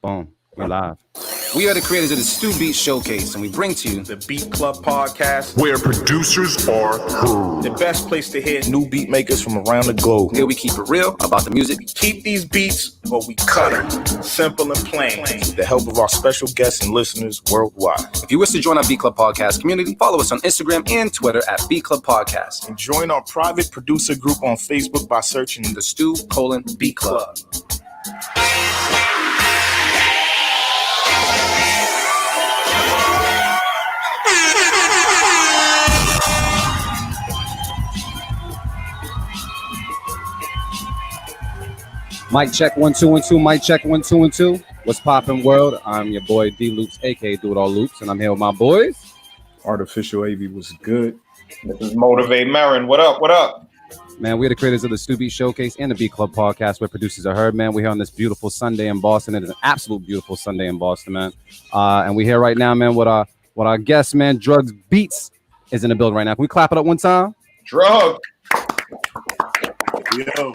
Boom. We're live. We are the creators of the Stu Beats Showcase, and we bring to you the Beat Club podcast, where producers are heard. The best place to hear new beat makers from around the globe. Here we keep it real about the music. We keep these beats, but we cut them simple and plain with the help of our special guests and listeners worldwide. If you wish to join our Beat Club Podcast community, follow us on Instagram and Twitter at Beat Club Podcast. And join our private producer group on Facebook by searching the Stu::Beat Club. Mic check 1 2 1 2. Mic check 1 2 1 2. What's poppin', world? I'm your boy D.R.U.G.S, aka Do It All Loops, and I'm here with my boys. Artificial AV was good. This is Motivate Marin. What up? What up? Man, we're the creators of the Stu Beats Showcase and the Beat Club Podcast, where producers are heard. Man, we're here on this beautiful Sunday in Boston. It is an absolute beautiful Sunday in Boston, man. And we're here right now, man, with our guest, man. D.R.U.G.S Beats is in the building right now. Can we clap it up one time? Drug. Yo,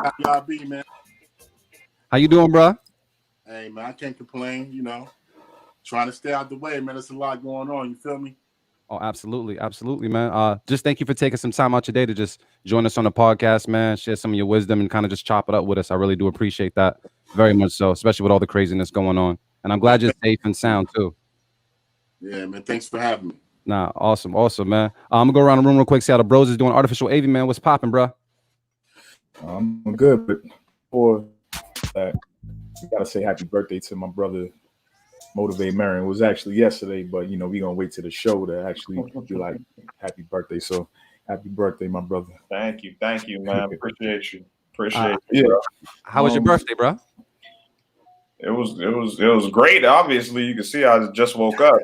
how y'all be, man? How you doing, bro? Hey, man, I can't complain, Trying to stay out the way, man. There's a lot going on, you feel me? Oh, absolutely. Absolutely, man. Just thank you for taking some time out your day to just join us on the podcast, man. Share some of your wisdom and kind of just chop it up with us. I really do appreciate that very much so, especially with all the craziness going on. And I'm glad you're safe and sound, too. Yeah, man. Thanks for having me. Nah, awesome, man. I'm gonna go around the room real quick, see how the bros is doing. Artificial AV, man, what's popping, bro? I'm good, but before that, I gotta say happy birthday to my brother, Motivate Marin. It was actually yesterday, but we gonna wait to the show to actually be like happy birthday. So happy birthday, my brother. Thank you, man. Appreciate you. Yeah. Bro. How was your birthday, bro? It was great. Obviously, you can see I just woke up.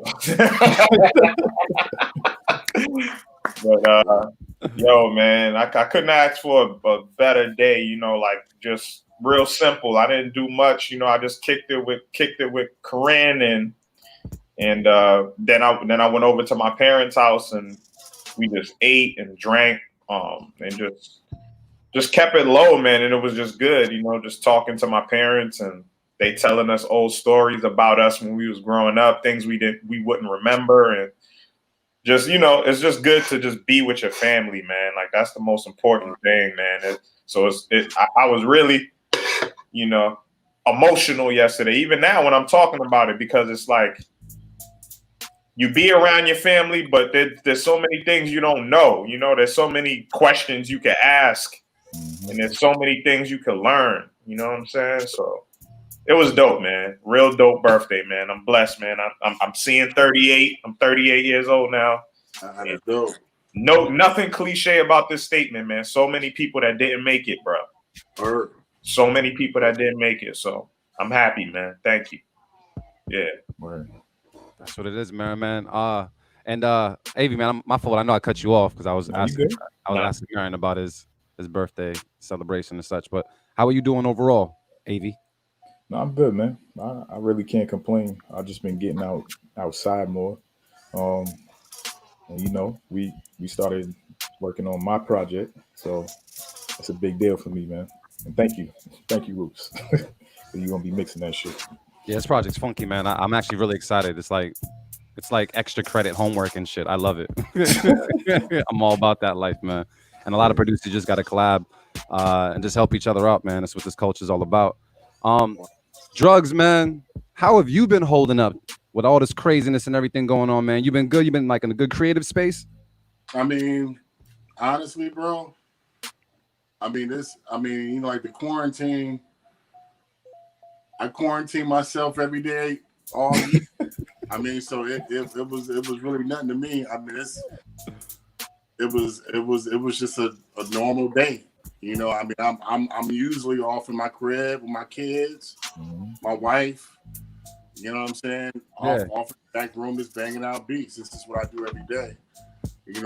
But yo, man, I couldn't ask for a better day. Like just real simple. I didn't do much. I just kicked it with Corinne, and then I went over to my parents' house and we just ate and drank, and just kept it low, man. And it was just good. Just talking to my parents and they telling us old stories about us when we was growing up, things we wouldn't remember, and just it's just good to just be with your family, man. Like that's the most important thing, man. I was really, emotional yesterday. Even now when I'm talking about it, because it's like you be around your family, but there's so many things you don't know. There's so many questions you can ask, and there's so many things you can learn. You know what I'm saying? So. It was dope, man. Real dope birthday, man. I'm blessed, man. I'm seeing 38. I'm 38 years old now. That's dope. No, nothing cliche about this statement, man. So many people that didn't make it, bro. So many people that didn't make it. So I'm happy, man. Thank you. Yeah. Word. That's what it is, man. And AV, man, my fault. I know I cut you off because I was asking Marin about his birthday celebration and such. But how are you doing overall, AV? No, I'm good, man. I really can't complain. I've just been getting outside more. And we started working on my project, so it's a big deal for me, man. And thank you, Roots. You're gonna be mixing that shit. Yeah, this project's funky, man. I'm actually really excited. It's like extra credit homework and shit. I love it. I'm all about that life, man. And a lot of producers just got to collab and just help each other out, man. That's what this culture is all about. D.R.U.G.S, man, how have you been holding up with all this craziness and everything going on, man? You been good? You been like in a good creative space? I mean, honestly, bro. Like the quarantine. I quarantine myself every day, all week. So it was really nothing to me. It was just a normal day. I'm usually off in my crib with my kids, my wife. You know what I'm saying? Off in the back room, just banging out beats. This is what I do every day.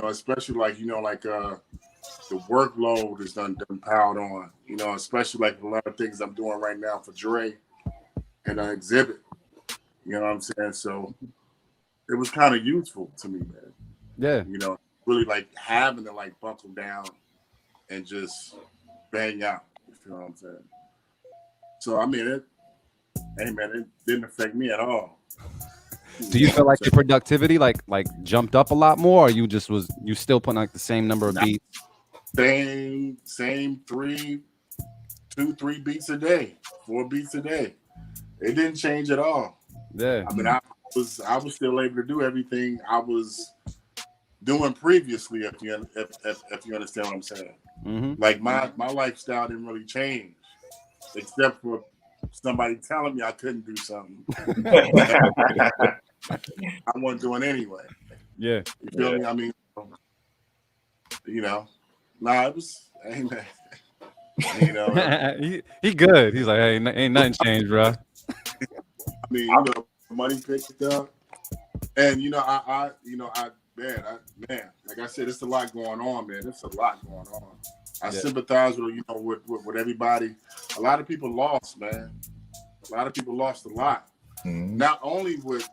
Especially the workload is done piled on. Especially like a lot of things I'm doing right now for Trey and an exhibit. You know what I'm saying? So it was kind of useful to me, man. Yeah. Really like having to like buckle down and just bang out. You feel what I'm saying? So hey man, it didn't affect me at all. Do you feel like your productivity like jumped up a lot more, or you still putting like the same number of beats? Same 3 beats a day, 4 beats a day. It didn't change at all. Yeah. I mean, I was still able to do everything I was doing previously. If you understand what I'm saying. Mm-hmm. Like my lifestyle didn't really change, except for somebody telling me I couldn't do something. I wasn't doing anyway. Yeah. You feel me? I mean, nah, it was, hey man. he good. He's like, hey, ain't nothing changed, bro. I mean, money picked up, and man, like I said, it's a lot going on, man. It's a lot going on. I sympathize with everybody. A lot of people lost, man. A lot of people lost a lot. Mm-hmm. Not only with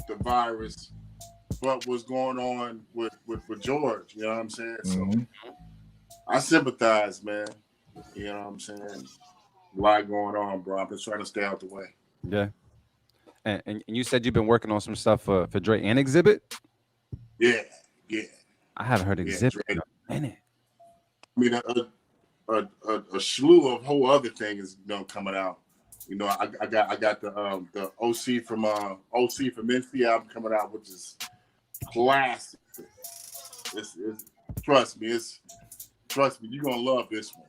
the virus, but what's going on with George. You know what I'm saying? Mm-hmm. So I sympathize, man. You know what I'm saying? A lot going on, bro. I'm just trying to stay out the way. Yeah. And you said you've been working on some stuff for Dre and Exhibit? Yeah. I haven't heard Exhibit in a minute. I mean, a slew of whole other things coming out. I got the OC from Npc album coming out, which is classic. Trust me, you're gonna love this one.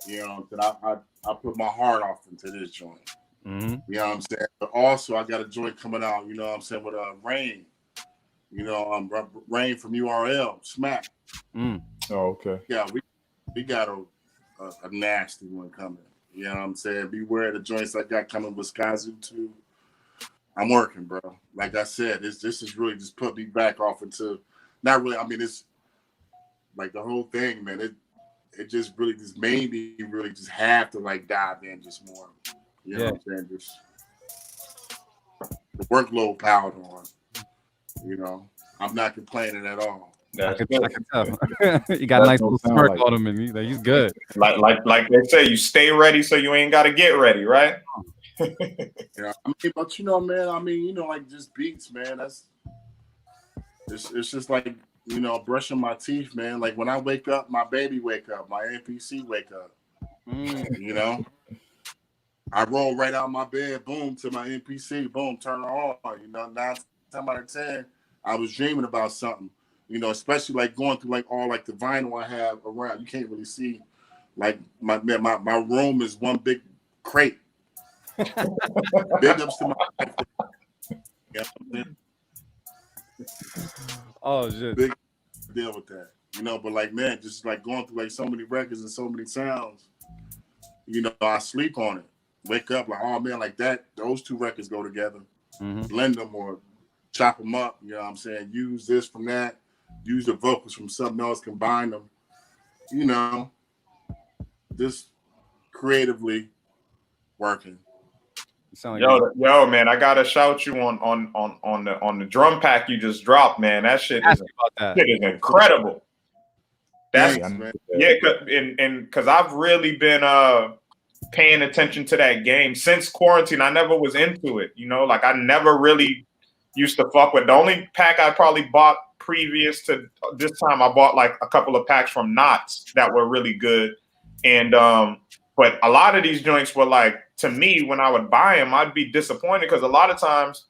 You know what I'm saying? I put my heart off into this joint. Mm-hmm. You know what I'm saying? But also I got a joint coming out, you know what I'm saying, with Rain. Rain from URL, Smack. Mm. Oh, okay. Yeah, we got a nasty one coming. You know what I'm saying? Beware the joints I got coming with Skyzoo too. I'm working, bro. Like I said, this is really just put me back off into, not really, I mean, it's like the whole thing, man. It just really just made me really just have to like dive in just more. You know what I'm saying? Just the workload piled on. I'm not complaining at all. I can tell. You got a nice little smirk on him, and he's good. Like they say, you stay ready so you ain't got to get ready, right? But man, like just beats, man. It's just like brushing my teeth, man. Like when I wake up, my baby wake up, my NPC wake up. I roll right out of my bed, boom, to my NPC, boom, turn it on. 9 times out of 10, I was dreaming about something. Especially like going through like all like the vinyl I have around. You can't really see. Like my room is one big crate. Big ups to my wife. Oh shit. Big deal with that. But like man, just like going through like so many records and so many sounds. I sleep on it. Wake up like, oh man, like that. Those two records go together. Mm-hmm. Blend them or chop them up. You know what I'm saying? Use this from that. Use the vocals from something else. Combine them. Just creatively working. Yo, man, I gotta shout you on the drum pack you just dropped, man. That shit is incredible. That's because I've really been paying attention to that game since quarantine. I never was into it, like I never really used to fuck with. The only pack I probably bought previous to this time, I bought like a couple of packs from Knots that were really good, and but a lot of these joints were like, to me, when I would buy them, I'd be disappointed because a lot of times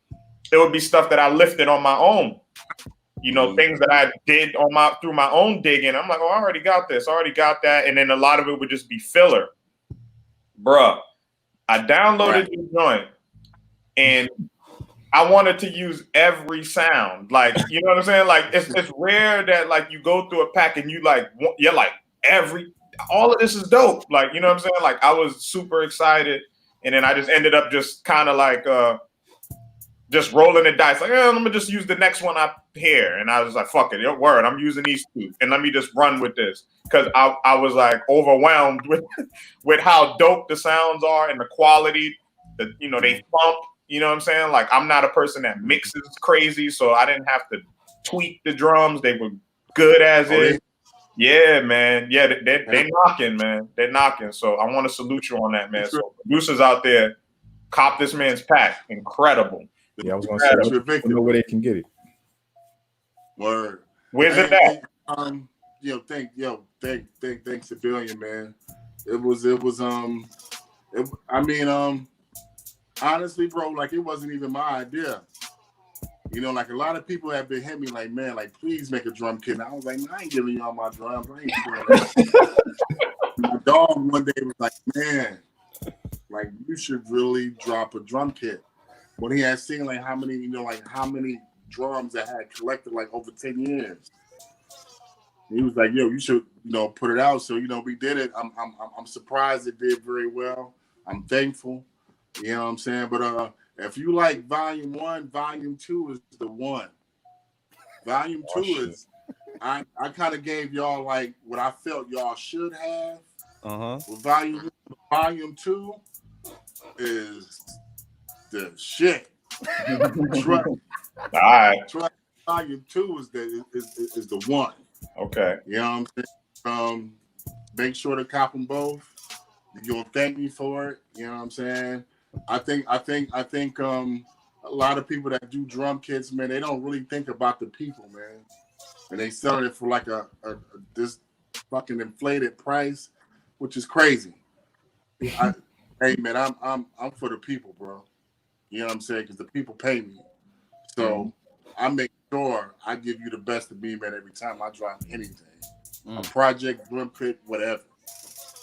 it would be stuff that I lifted on my own. Things that I did through my own digging. I'm like, oh, I already got this, I already got that, and then a lot of it would just be filler. Bruh, I downloaded the joint, and I wanted to use every sound. Like, you know what I'm saying? Like, it's rare that like you go through a pack and you're like all of this is dope. Like, you know what I'm saying? Like, I was super excited, and then I just ended up just kind of like just rolling the dice. Like, let me just use the next one up here. And I was like, fuck it, your word, I'm using these two, and let me just run with this, because I was like overwhelmed with how dope the sounds are and the quality. That they bump. You know what I'm saying? Like, I'm not a person that mixes crazy, so I didn't have to tweak the drums. They were good as is. Yeah, man. Yeah, they knocking, man. They're knocking. So I want to salute you on that, man. So producers out there, Cop this man's pack. Incredible. Yeah, I was gonna say, I don't know where they can get it. Word. Where's it at? Thanks a billion, man. Honestly, bro, like it wasn't even my idea. You know, like a lot of people have been hitting me like, man, like please make a drum kit. And I was like, I ain't giving y'all my drums. I ain't doing that. My dog one day was like, man, like you should really drop a drum kit. When he had seen like how many drums I had collected like over 10 years. He was like, yo, you should, put it out. So, we did it. I'm surprised it did very well. I'm thankful. You know what I'm saying? But if you like volume 1, volume 2 is the one. Volume 2 is I kind of gave y'all like what I felt y'all should have. With volume 2 is the shit. Trust. All right. Volume 2 is the one. Okay. You know what I'm saying? Make sure to cop them both. You'll thank me for it. You know what I'm saying? I think a lot of people that do drum kits, man, they don't really think about the people, man. And they sell it for like this fucking inflated price, which is crazy. Hey man, I'm for the people, bro. You know what I'm saying? Because the people pay me. So I make sure I give you the best of me, man, every time I drop anything. A project, drum kit, whatever.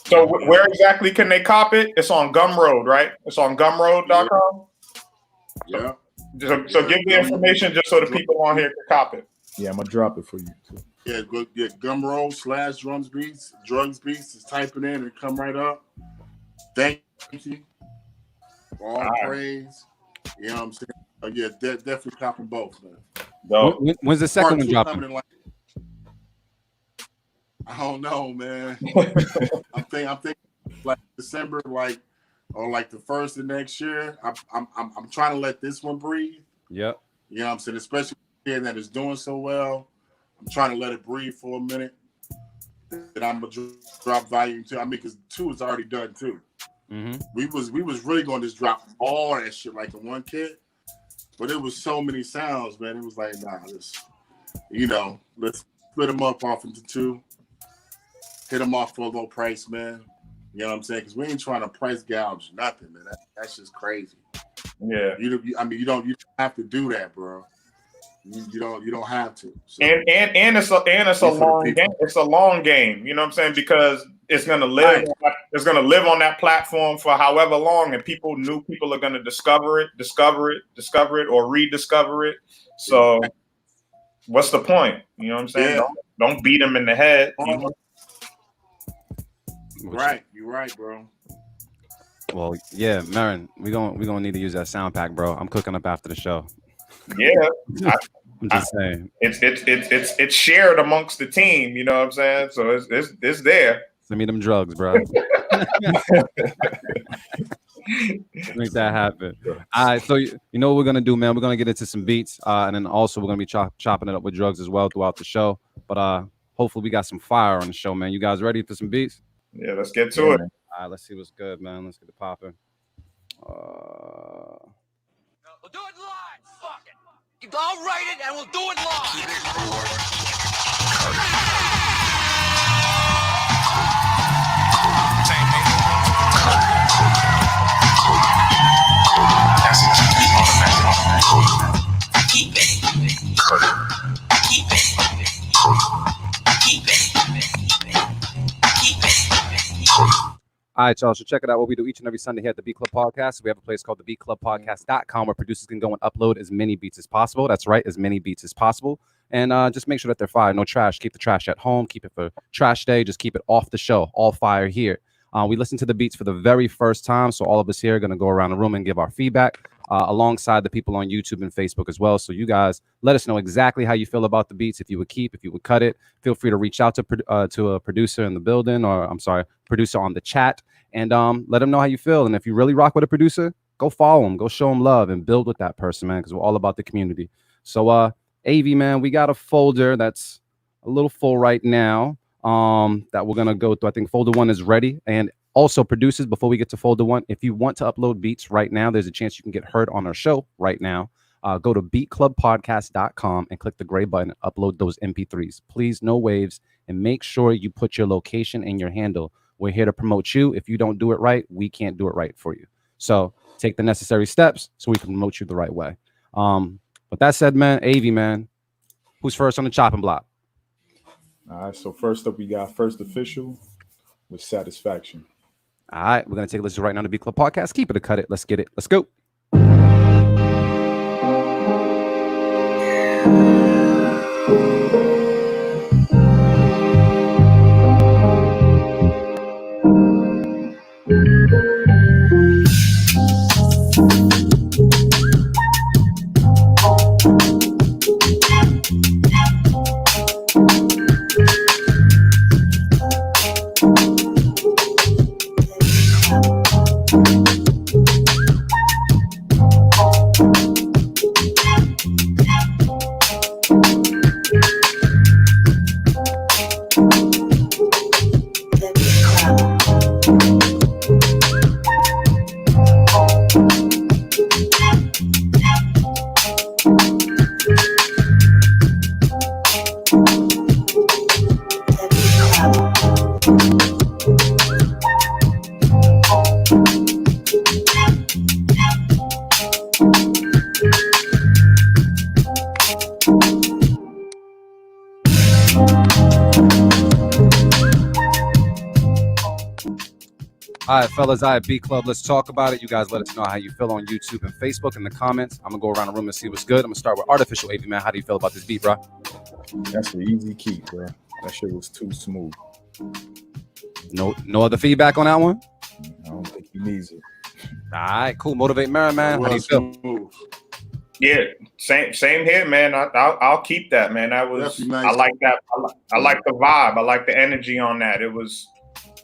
So where exactly can they cop it? It's on Gumroad, right? It's on gumroad.com? Yeah. So give the information just so the people on here can cop it. Yeah, I'm going to drop it for you, too. Yeah, go get Gumroad/D.R.U.G.S Beats. D.R.U.G.S Beats is typing in and come right up. Thank you. All praise. You know what I'm saying? Yeah, definitely copping both, man. When's the second one dropping? I don't know, man. I'm thinking like December, or like the first of next year. I'm trying to let this one breathe. Yep. You know what I'm saying? Especially that is doing so well. I'm trying to let it breathe for a minute. Then I'm gonna drop volume 2. I mean, because 2 is already done too. Mm-hmm. We was really going to just drop all that shit like in one kit, but it was so many sounds, man. It was like, nah, let's split them up off into 2. Hit them off for a low price, man. You know what I'm saying? Because we ain't trying to price gouge nothing, man. That's just crazy. Yeah. You don't have to do that, bro. You don't have to. So, and it's a long game. It's a long game. You know what I'm saying? Because it's gonna live. Right. It's gonna live on that platform for however long, and new people are gonna discover it, or rediscover it. So, what's the point? You know what I'm saying? Yeah. Don't beat them in the head. You know? Right, you're right, bro. Well, yeah, Marin, we're gonna need to use that sound pack, bro. I'm cooking up after the show. Yeah, I'm just saying. It's shared amongst the team. You know what I'm saying? So it's there. Send me them drugs, bro. Make that happen. All right, so you know what we're gonna do, man? We're gonna get into some beats, and then also we're gonna be chopping it up with drugs as well throughout the show. But hopefully we got some fire on the show, man. You guys ready for some beats? Yeah, let's get to it. Man. All right, let's see what's good, man. Let's get it popping. We'll do it live. Fuck it. I'll write it and we'll do it live. All right, y'all. So check it out. What we do each and every Sunday here at the Beat Club Podcast. We have a place called the beatclubpodcast.com where producers can go and upload as many beats as possible. That's right, as many beats as possible. And just make sure that they're fire. No trash. Keep the trash at home. Keep it for trash day. Just keep it off the show. All fire here. We listen to the beats for the very first time. So all of us here are going to go around the room and give our feedback alongside the people on YouTube and Facebook as well. So you guys let us know exactly how you feel about the beats. If you would keep, if you would cut it, feel free to reach out to a producer in the building, or producer on the chat, and let them know how you feel. And if you really rock with a producer, go follow them, go show them love and build with that person, man, because we're all about the community. So AV, man, we got a folder that's a little full right now that we're going to go through. I think folder 1 is ready. And Also, producers, before we get to folder 1, if you want to upload beats right now, there's a chance you can get heard on our show right now. Go to beatclubpodcast.com and click the gray button, upload those MP3s. Please, no waves, and make sure you put your location and your handle. We're here to promote you. If you don't do it right, we can't do it right for you. So take the necessary steps so we can promote you the right way. With that said, man, AV, man, who's first on the chopping block? All right, so first up, we got First Official with Satisfaction. All right, we're going to take a listen right now to Beat Club Podcast. Keep it or cut it. Let's get it. Let's go. All right, fellas, I at Beat Club. Let's talk about it. You guys let us know how you feel on YouTube and Facebook in the comments. I'm going to go around the room and see what's good. I'm going to start with Artificial AV, man. How do you feel about this beat, bro? That's an easy keep, bro. That shit was too smooth. No other feedback on that one? I don't think he needs it. All right, cool. Motivate Mary, man. How do you feel? Smooth. Yeah, same here, man. I'll keep that, man. That was Nice. I like that. I like the vibe. I like the energy on that. It was,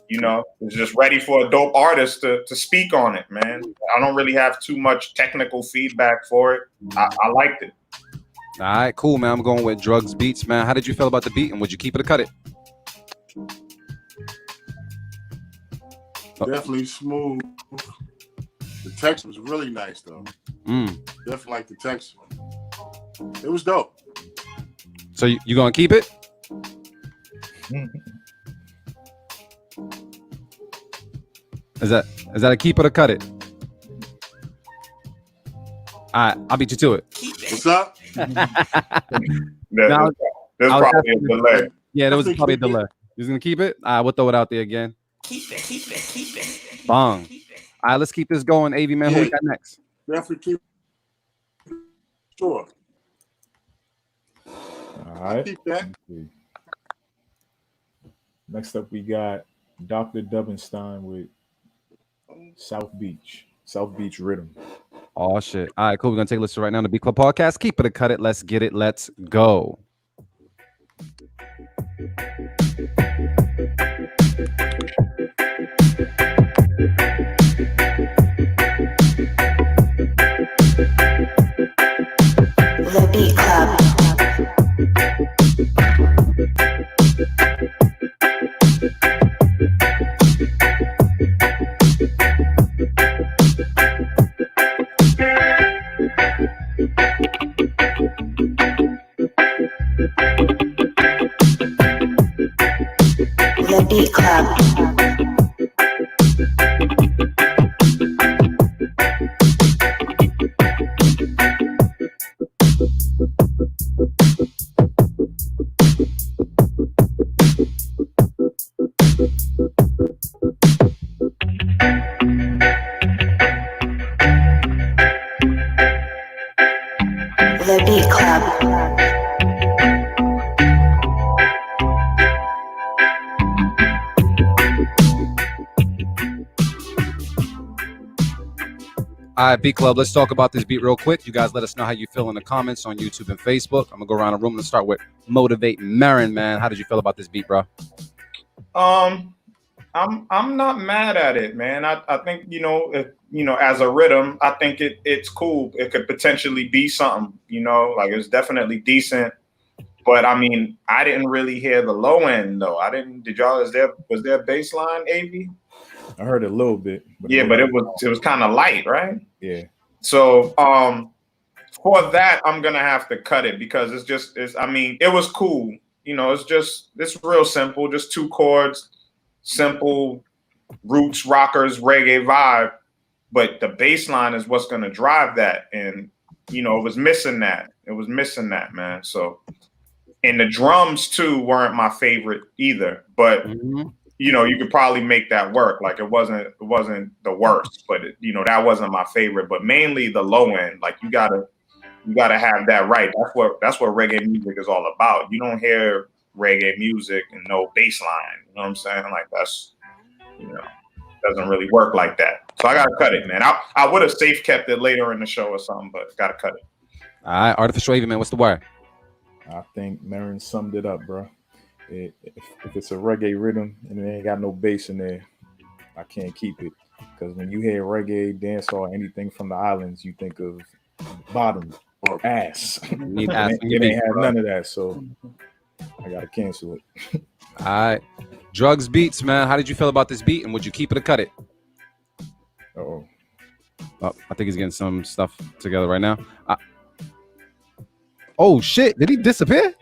you know, it was just ready for a dope artist to speak on it, man. I don't really have too much technical feedback for it. I liked it. All right, cool, man. I'm going with D.R.U.G.S Beats, man. How did you feel about the beat, and would you keep it or cut it? Definitely smooth. The text was really nice, though. Definitely like the text. It was dope. So you gonna keep it? Is that a keep it or cut it? All right, I'll beat you to it. What's up? There's probably a delay. Yeah, there was probably a delay. You gonna keep it? All right, we'll throw it out there again. Keep it. Bong. All right, let's keep this going. AV, man, who we got next? Definitely keep it. Sure. All right. Keep that. Next up, we got Dr. Dubenstein with South Beach Rhythm. Oh, shit. All right, cool. We're going to take a listen right now to Beat Club Podcast. Keep it or cut it. Let's get it. Let's go. The Beat Club. The Beat Club. The Beat Club. All right, Beat Club, let's talk about this beat real quick. You guys let us know how you feel in the comments on YouTube and Facebook. I'm going to go around the room and start with Motivate Marin, man. How did you feel about this beat, bro? I'm not mad at it, man. I think, as a rhythm, I think it's cool. It could potentially be something, like it's definitely decent. But I mean, I didn't really hear the low end though. Was there a bass line, AV? I heard it a little bit. But it was kind of light, right? Yeah. So for that, I'm gonna have to cut it because it was cool. It's real simple, just 2 chords, simple roots, rockers, reggae vibe. But the bass line is what's gonna drive that. And it was missing that. It was missing that, man. So, and the drums too weren't my favorite either. But you could probably make that work. Like it wasn't the worst, but that wasn't my favorite. But mainly the low end. Like you gotta have that right. That's what reggae music is all about. You don't hear reggae music and no bass line. You know what I'm saying? Like that's doesn't really work like that. So I gotta cut it, man. I would have safe kept it later in the show or something, but gotta cut it. All right, Artificial Avy, man. What's the word? I think Marin summed it up, bro. If it's a reggae rhythm and it ain't got no bass in there, I can't keep it. Because when you hear reggae, dancehall, anything from the islands, you think of bottom or ass. Need ass. It ain't have none of that, so I gotta cancel it. All right, D.R.U.G.S Beats, man. How did you feel about this beat, and would you keep it or cut it? Oh, I think he's getting some stuff together right now. Oh shit! Did he disappear?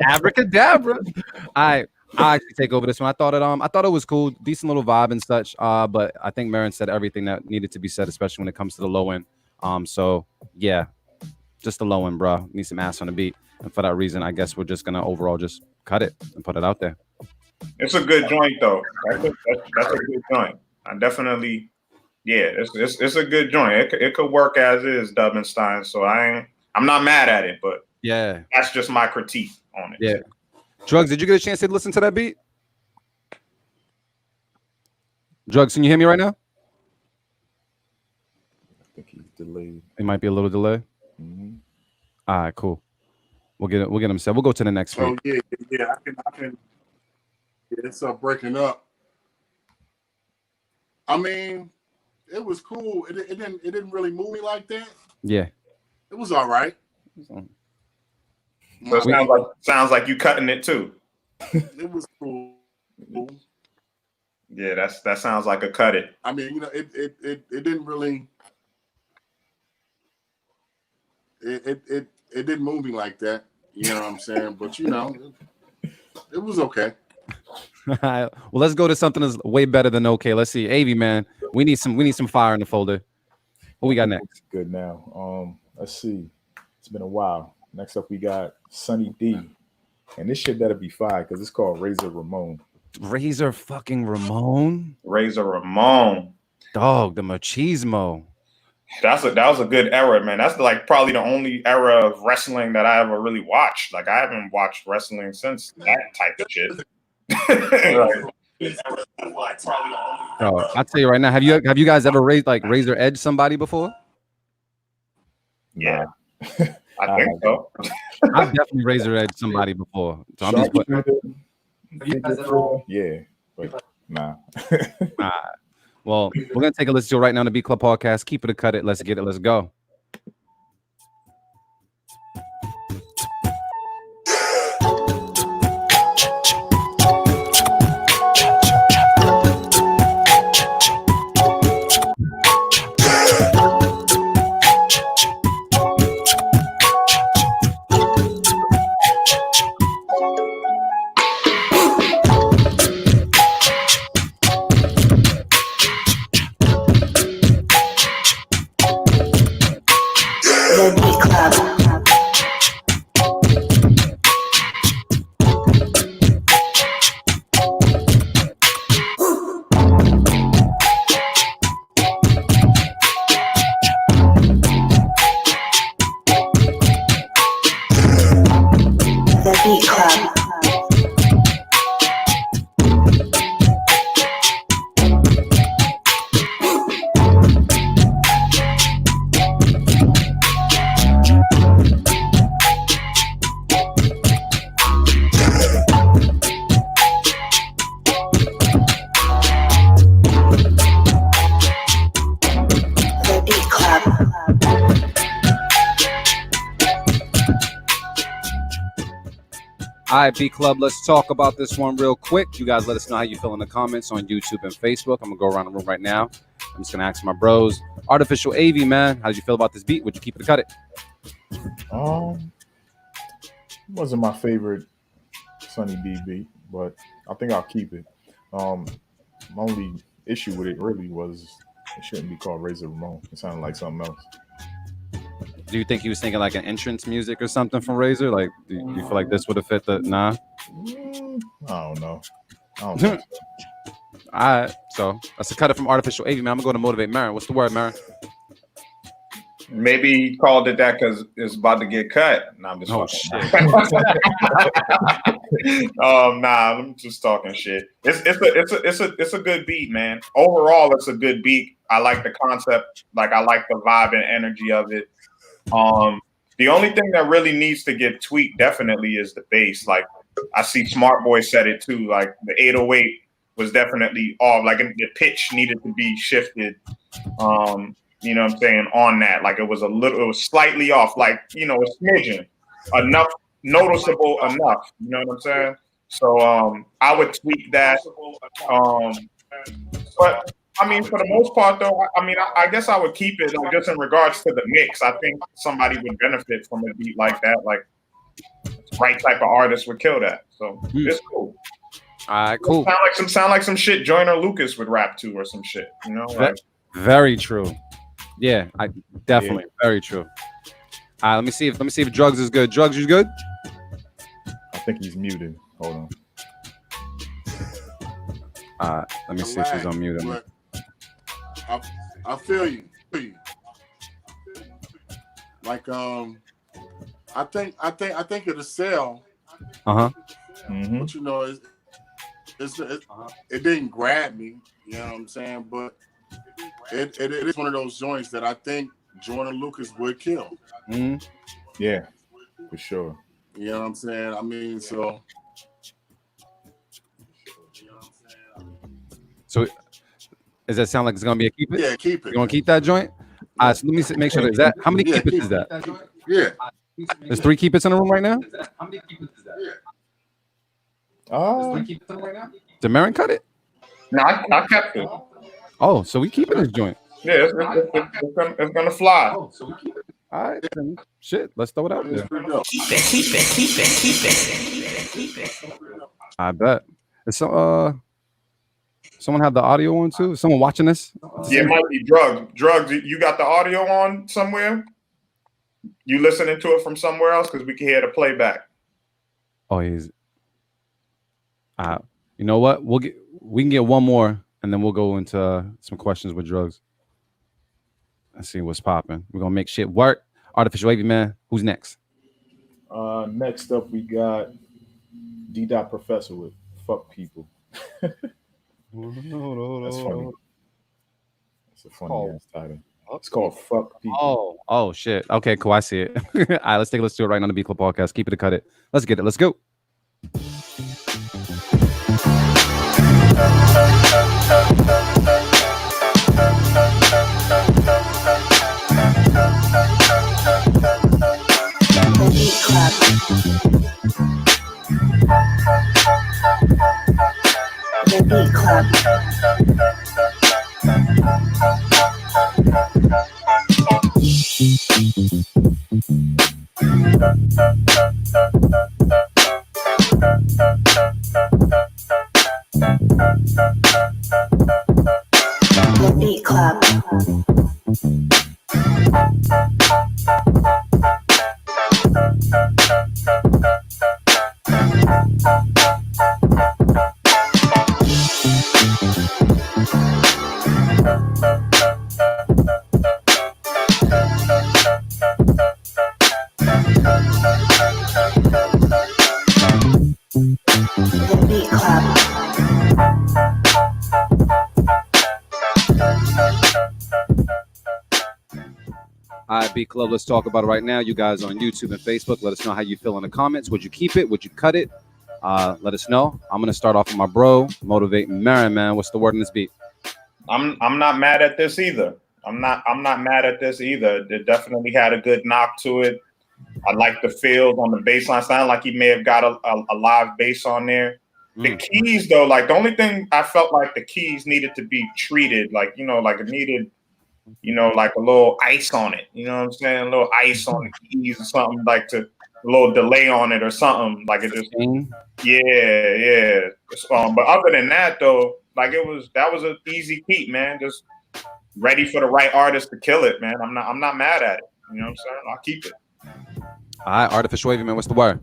Abracadabra. I actually take over this one. I thought it was cool, decent little vibe and such. But I think Marin said everything that needed to be said, especially when it comes to the low end. So yeah, just the low end, bro. Need some ass on the beat, and for that reason, I guess we're just gonna overall just cut it and put it out there. It's a good joint though. That's a good joint. I definitely, yeah, it's a good joint. It could work as is, Dubbenstein. So I'm not mad at it, but yeah, that's just my critique on it. Yeah. D.R.U.G.S, did you get a chance to listen to that beat? D.R.U.G, can you hear me right now? I think he's delayed. It might be a little delay. Mm-hmm. All right, cool. We'll get him set. We'll go to the next So beat. yeah, I can. Yeah, it's breaking up. I mean, it was cool. It didn't really move me like that. Yeah. It was all right. So it sounds like you cutting it too. It was cool. Yeah, that sounds like a cut it. I mean, it didn't really. It didn't move me like that. You know what I'm saying? But it was okay. Well, let's go to something that's way better than okay. Let's see, Avy, man. We need some fire in the folder. What we got next? Good now. Let's see. It's been a while. Next up, we got Sunny D, and this shit better be fire because it's called Razor Ramon. Razor fucking Ramon. Razor Ramon. Dog, the machismo. That was a good era, man. That's like probably the only era of wrestling that I ever really watched. Like I haven't watched wrestling since that type of shit. Oh, I'll tell you right now. Have you guys ever razor edge somebody before? Yeah, I think so. I've definitely razor edged somebody before. So I'm just putting. Yeah, but nah. Well, we're gonna take a listen to it right now on the Beat Club podcast. Keep it or cut it. Let's get it. Let's go. The Beat Club. The Beat Club. The Beat Club. All right, B Club, let's talk about this one real quick. You guys let us know how you feel in the comments on YouTube and Facebook. I'm going to go around the room right now. I'm just going to ask my bros. Artificial AV, man, how did you feel about this beat? Would you keep it or cut it? Wasn't my favorite Sunny D beat, but I think I'll keep it. My only issue with it really was it shouldn't be called Razor Ramon. It sounded like something else. Do you think he was thinking like an entrance music or something from Razor? Like, do you feel like this would have fit the... Nah? I don't know. I don't think so. All right, so that's a cut it from Artificial AV, man. I'm going to go to Motivate Marin. What's the word, Marin? Maybe he called it that because it's about to get cut. Nah, I'm just nah, I'm just talking shit. It's a good beat, man. Overall, it's a good beat. I like the concept. Like, I like the vibe and energy of it. The only thing that really needs to get tweaked definitely is the bass. Like, I see Smart Boy said it too. Like, the 808 was definitely off. Like, the pitch needed to be shifted. You know what I'm saying, on that. Like, it was slightly off, like, you know, a smidgen. Enough, noticeable enough. You know what I'm saying? So I would tweak that. But I mean, for the most part though, I mean, I guess I would keep it just in regards to the mix. I think somebody would benefit from a beat like that. Like, the right type of artist would kill that. So it's cool. All right, cool. Sound like some shit Joyner Lucas would rap to or some shit. You know, like, very true. Yeah, I definitely very true. Let me see if D.R.U.G.S is good. D.R.U.G.S, you good? I think he's muted. Hold on. Let me see if he's unmuted. I feel you. Like I think it'll sell. Mm-hmm. But you know, it didn't grab me. You know what I'm saying? But it is one of those joints that I think Joyner Lucas would kill. Mm-hmm. Yeah, for sure. You know what I'm saying? I mean, so does that sound like it's gonna be a keep it? Yeah, keep it. You want to keep that joint? So let me make sure. Is that how many keep it is that? Yeah. There's 3 keep it's in the room right now. How many keep it is that? Did Marin cut it? No, I kept it. Oh, so we keeping this joint? Yeah, it's gonna fly. Oh, so we keep it. All right, then. Shit, let's throw it out there. Keep it. I bet. Is someone have the audio on too? Is someone watching this? Yeah, it might be D.R.U.G.S. You got the audio on somewhere? You listening to it from somewhere else? Because we can hear the playback. Oh, he's. You know what? We can get one more, and then we'll go into some questions with D.R.U.G.S. Let's see what's popping. We're gonna make shit work. Artificial AV, man. Who's next? Next up, we got D.Professor with "Fuck People." That's funny. It's a funny ass title. It's called "Fuck People." Oh shit. Okay, cool. I see it. All right, let's do it right on the B Club podcast. Keep it or cut it. Let's get it. Let's go. The Beat Club. The Beat Club. The Beat Club. The Beat Club. All right, B Club, let's talk about it right now. You guys on YouTube and Facebook, let us know how you feel in the comments. Would you keep it? Would you cut it? Let us know. I'm gonna start off with my bro, Motivate Marin, man. What's the word in this beat? I'm not mad at this either. I'm not mad at this either. It definitely had a good knock to it. I like the feels on the bass line. Sound like he may have got a live bass on there. The keys, though, like the only thing I felt like the keys needed to be treated, like, you know, like it needed, you know, like a little ice on it. You know what I'm saying? A little ice on the keys or something, like a little delay on it or something. Like it just, yeah. But other than that, though, like that was an easy feat, man. Just ready for the right artist to kill it, man. I'm not mad at it. You know what I'm saying? I'll keep it. All right, Artificial Wavy, man. What's the word?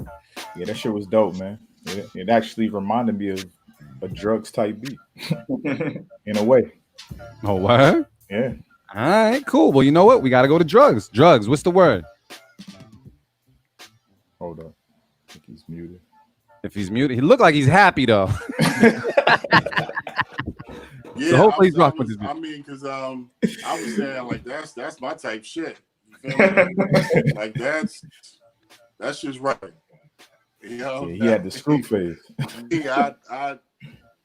Yeah, that shit was dope, man. It actually reminded me of a drugs type beat in a way. Oh, what? Yeah. All right, cool. Well, you know what? We got to go to drugs. Drugs. What's the word? Hold up. I think he's muted. If he's muted, he looked like he's happy though. Yeah, so hopefully he's rocking with his. I mean, because I was saying like that's my type shit. You feel me? Like that's just right. You know, yeah, he had the screw face. Yeah, I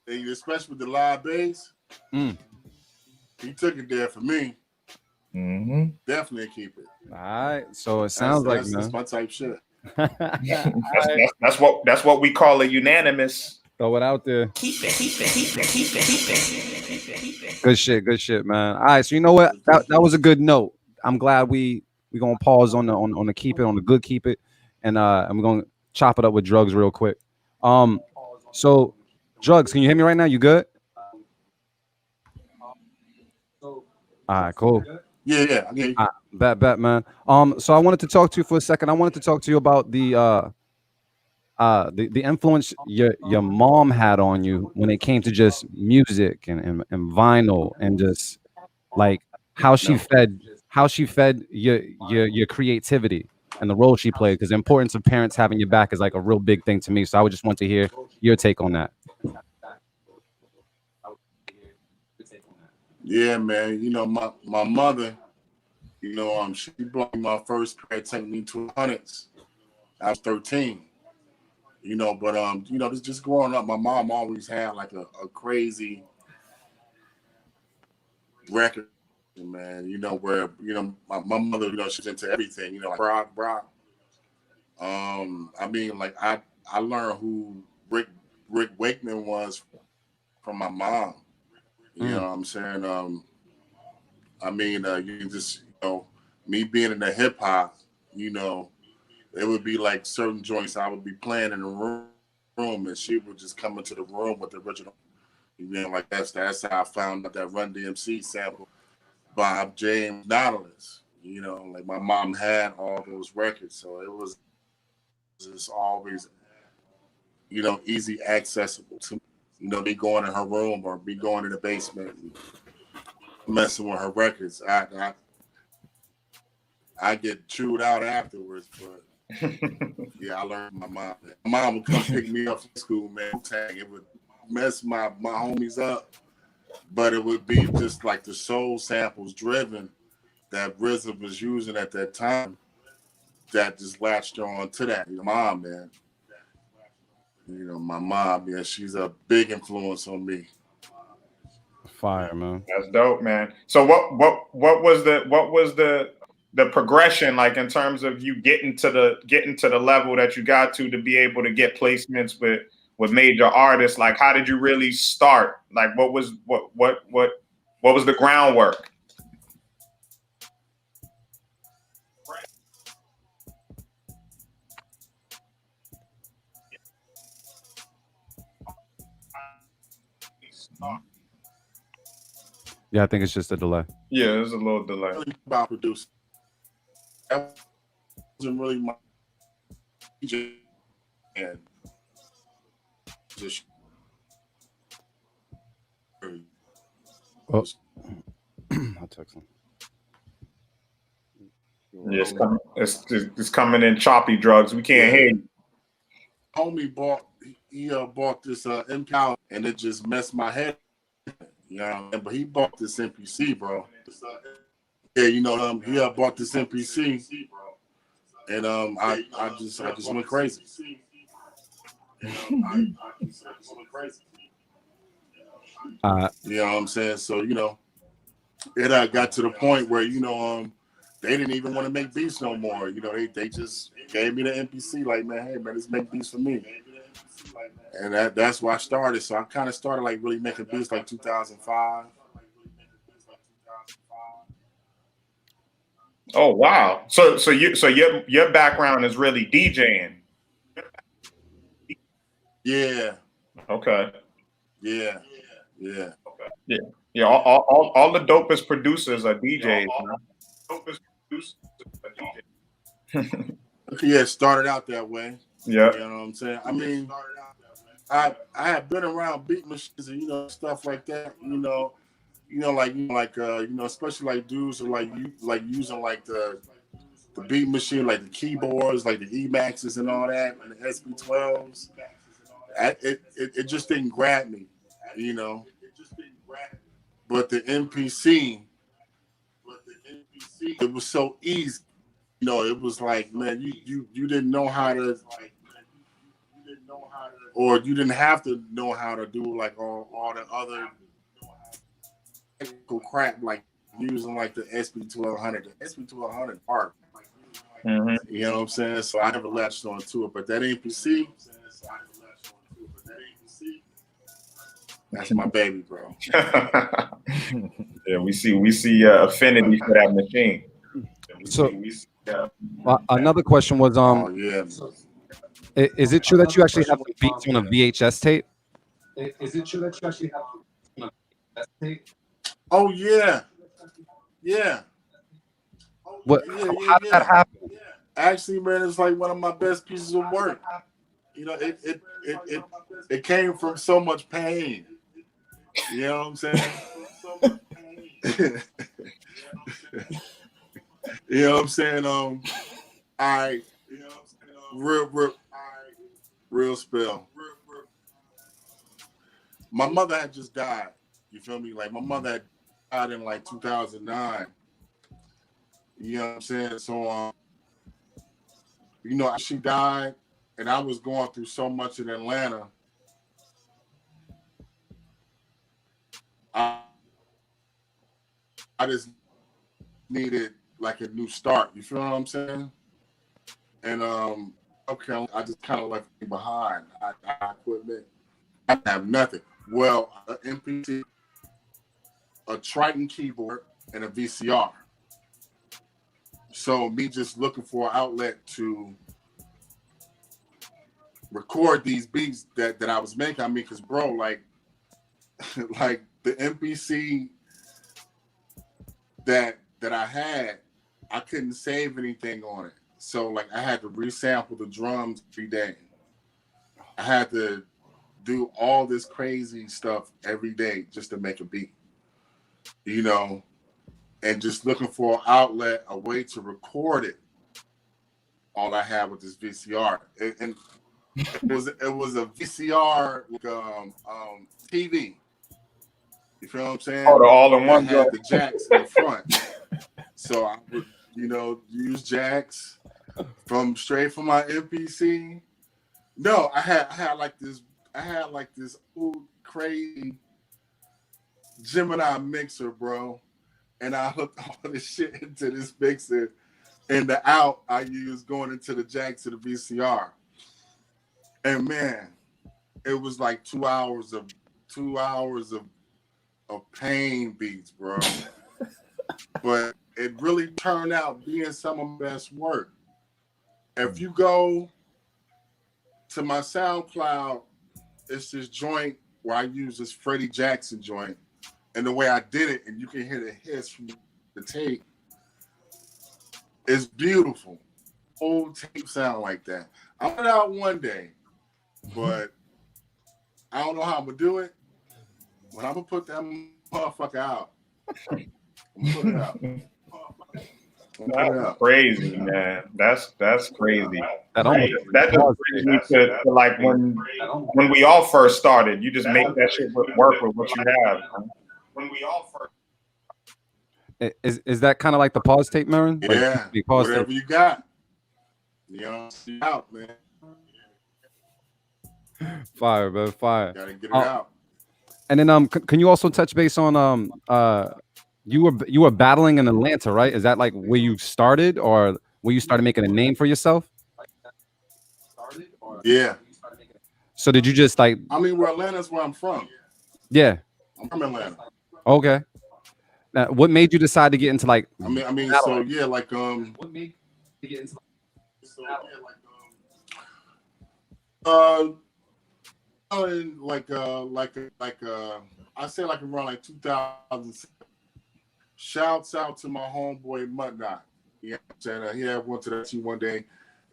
especially with the live bass. He took it there for me. Mm-hmm. Definitely keep it. All right, so it sounds like that's my type shit. That's what we call a unanimous. Throw it out there. Keep it. Good shit, man. All right, so you know what? That was a good note. I'm glad we gonna pause on the keep it, on the good keep it, and we're gonna chop it up with drugs real quick. So drugs, can you hear me right now? You good? All right, cool. Yeah. Okay. Bet, man. So I wanted to talk to you for a second. I wanted to talk to you about the influence your mom had on you when it came to just music and vinyl, and just like how she fed your creativity and the role she played, because the importance of parents having your back is like a real big thing to me. So I would just want to hear your take on that. Yeah, man. You know, my mother, you know, she bought me my first pair of Technique 200s. I was 13. You know, but you know, just growing up, my mom always had like a crazy record, man. You know, where, you know, my mother, you know, she's into everything, you know, like rock. I mean, like I learned who Rick Wakeman was from my mom. You know what I'm saying? I mean, you can just, you know, me being in the hip hop, you know, it would be like certain joints I would be playing in the room, and she would just come into the room with the original. You know, like that's how I found out that Run DMC sample, Bob James, Nautilus. You know, like my mom had all those records, so it was just always, you know, easy accessible to me. You know, me going in her room or me going in the basement and messing with her records. I get chewed out afterwards, but yeah, I learned my mom. My mom would come pick me up from school, man. It would mess my homies up, but it would be just like the soul samples driven that RZA was using at that time that just latched on to that. You know, mom, man. You know, my mom, yeah, she's a big influence on me. Fire, man. That's dope, man. So what was the progression like in terms of you getting to the level that you got to be able to get placements with major artists? Like, how did you really start? Like, what was the groundwork? Yeah, I think it's just a delay. Yeah, there's a little delay. About producing. That wasn't really my and just I'll text him. Yeah, it's coming in choppy, drugs. We can't hear you. Homie bought this Empower, and it just messed my head. You know, but he bought this NPC, bro. Yeah, you know, he bought this NPC, and I just went crazy. You know what I'm saying? So, you know, it got to the point where, you know, they didn't even want to make beats no more. You know, they just gave me the NPC like, man, hey man, let's make beats for me. And that's where I started. So I kind of started like really making beats like 2005. Oh wow! So your background is really DJing. Yeah. Okay. Yeah. Yeah. Yeah. Yeah. All the dopest producers are DJs. Yeah, it started out that way. Yeah. You know what I'm saying? I mean, I have been around beat machines and stuff like that. Especially like dudes who like using like the beat machine, like the keyboards, like the Emaxes and all that, and the SP12s. It just didn't grab me, But the NPC, it was so easy. It was like, man, you didn't know how to, or you didn't have to know how to do like all the other technical crap, like using like the SP1200. The SP1200 art. Mm-hmm. You know what I'm saying? So I never latched on to it. But that NPC, that's my baby, bro. Yeah, we see affinity for that machine. So another question was yeah. Is it true that you actually have some beats on a VHS tape? Is it true that you actually have on a VHS tape? Oh yeah. Yeah. What? Yeah, how did that happen? Actually, man, it's like one of my best pieces of work. It came from so much pain. You know what I'm saying? You know what I'm saying? Real spill. My mother had just died. You feel me? Like my mother had died in like 2009. You know what I'm saying? So she died, and I was going through so much in Atlanta. I just needed like a new start. You feel what I'm saying? And okay, I just kind of left me behind. I equipment. I have nothing. Well, an MPC, a Triton keyboard, and a VCR. So me just looking for an outlet to record these beats that I was making. I mean, cause bro, like the MPC that I had, I couldn't save anything on it. So like I had to resample the drums every day. I had to do all this crazy stuff every day just to make a beat. And just looking for an outlet, a way to record it. All I had with this VCR. And it was a VCR TV. You feel what I'm saying? Oh, the all-in-one. Had the jacks in the front. So I would, use jacks straight from my MPC. No, I had like this old crazy Gemini mixer, bro. And I hooked all this shit into this mixer. And the out I used going into the jacks to the VCR. And man, it was like 2 hours of pain beats, bro. But it really turned out being some of my best work. If you go to my SoundCloud, it's this joint where I use this Freddie Jackson joint. And the way I did it, and you can hear the hiss from the tape, it's beautiful. Old tape sound like that. I'll put it out one day, but I don't know how I'm going to do it. But I'm going to put that motherfucker out. I'm going to put it out. That's crazy, man. That's crazy. That just brings me to like when we all first started. You just make that shit work with what you have. Man. When we all first. Is that kind of like the pause tape, Marin? Yeah. Like, pause whatever tape. you got. Out, man. Fire, man, fire. Gotta get it out. And then can you also touch base on You were battling in Atlanta, right? Is that like where you started, or where you started making a name for yourself? Yeah. So did you just like? I mean, Atlanta's where I'm from. Yeah. I'm from Atlanta. Okay. Now, what made you decide to get into like? So yeah, like What made you get into I say like around like 2000. Shouts out to my homeboy Mudnot. You know what I'm saying? He had went to that team one day,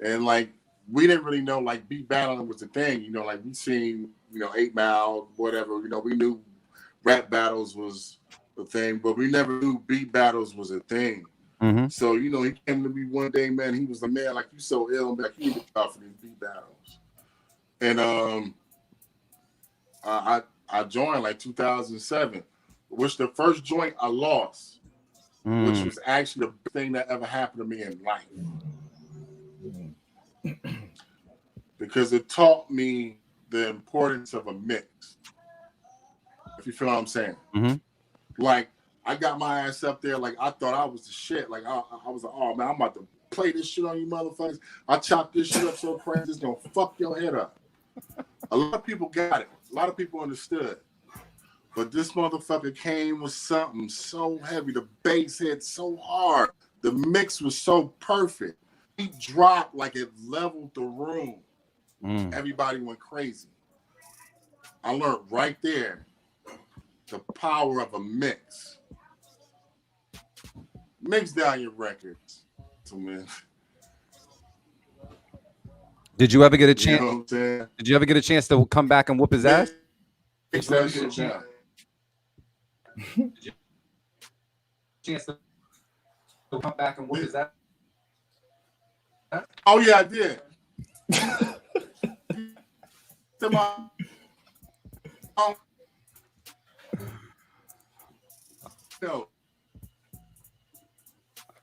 and like we didn't really know like beat battling was the thing. You know, like we seen 8 Mile, whatever. You know, we knew rap battles was the thing, but we never knew beat battles was a thing. Mm-hmm. So he came to me one day, man. He was like, man, like you so ill, man. Like, you need to talk for these beat battles. And I joined like 2007, which the first joint I lost. Which was actually the best thing that ever happened to me in life. Because it taught me the importance of a mix. If you feel what I'm saying. Mm-hmm. Like, I got my ass up there like I thought I was the shit. Like, I was like, oh, man, I'm about to play this shit on you motherfuckers. I chopped this shit up so crazy, it's going to fuck your head up. A lot of people got it. A lot of people understood. But this motherfucker came with something so heavy. The bass hit so hard. The mix was so perfect. He dropped like it leveled the room. Everybody went crazy. I learned right there the power of a mix. Mix down your records. So, man. Did you ever get a chance? You know what I'm saying? Did you ever get a chance to come back and whoop his ass? Mix that shit down. Chance to come back and whoop his ass? Oh yeah, I did. No.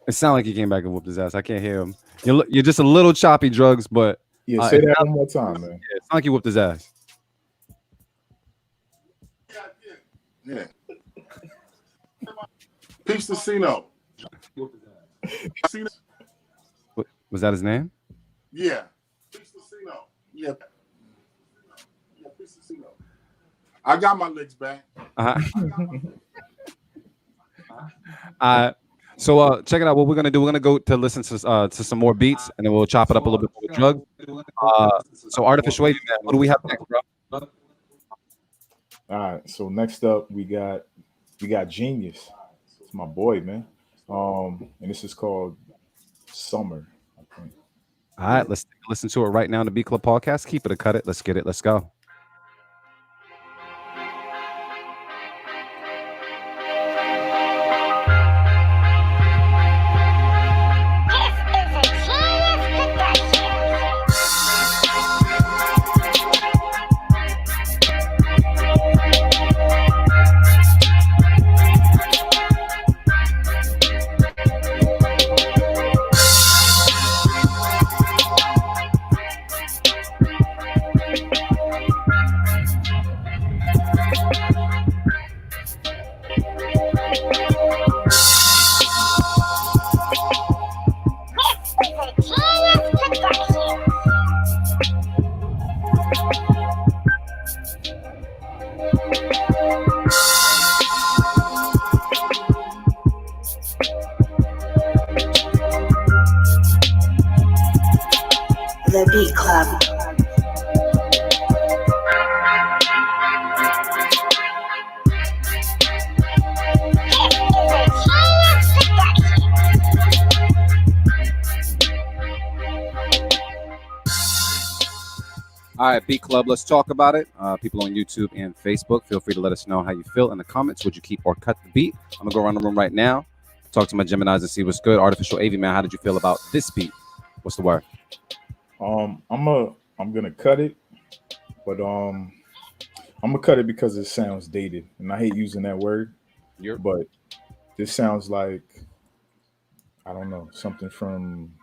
It sounded like he came back and whooped his ass. I can't hear him. You're just a little choppy, Drugs, but yeah, say that one more time, man. Yeah, it sounded like he whooped his ass. Yeah. Peace to Cino. Was that his name? Yeah. Peace to Cino. Yeah. Peace to Cino. I got my legs back. So check it out. What we're gonna do? We're gonna go to listen to some more beats, and then we'll chop it up a little bit more with Drugs. So Artificial Wavy, man. What do we have next, bro? All right. So next up, we got Genius. It's my boy, man. And this is called Summer, I think. All right, let's listen to it right now in the Beat Club podcast. Keep it or cut it. Let's get it. Let's go. The Beat Club. All right, Beat Club, let's talk about it. People on YouTube and Facebook, feel free to let us know how you feel in the comments. Would you keep or cut the beat? I'm going to go around the room right now, talk to my Geminis and see what's good. Artificial AV, man, how did you feel about this beat? What's the word? I'm gonna cut it, but I'm gonna cut it because it sounds dated, and I hate using that word. But this sounds like, I don't know, something from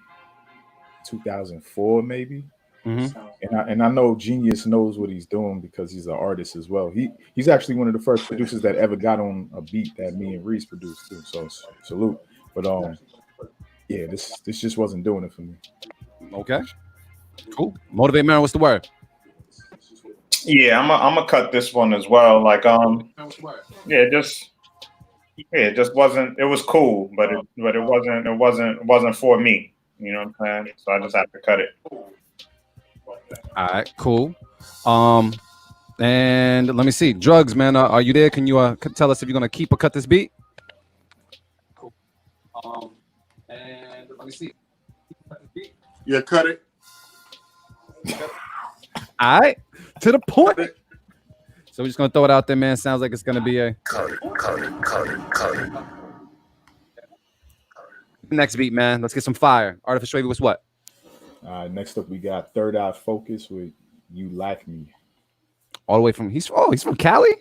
2004 maybe. And I know Genius knows what he's doing because he's an artist as well. He's actually one of the first producers that ever got on a beat that me and Reese produced too. So salute. But yeah, this just wasn't doing it for me. Okay. Cool. Motivate Marin, what's the word? Yeah, I'm gonna cut this one as well. Like it just wasn't. It was cool, but it wasn't for me. You know what I'm saying? So I just have to cut it. All right, cool. And let me see. Drugs, man, are you there? Can you tell us if you're gonna keep or cut this beat? Cool. And let me see. Yeah, cut it. All right, to the point. So we're just gonna throw it out there, man. Sounds like it's gonna be a Cut it. next beat, man. Let's get some fire. Artificial Wavy, what's what? Next up we got Third Eye Focus with You Like Me. All the way from he's from Cali.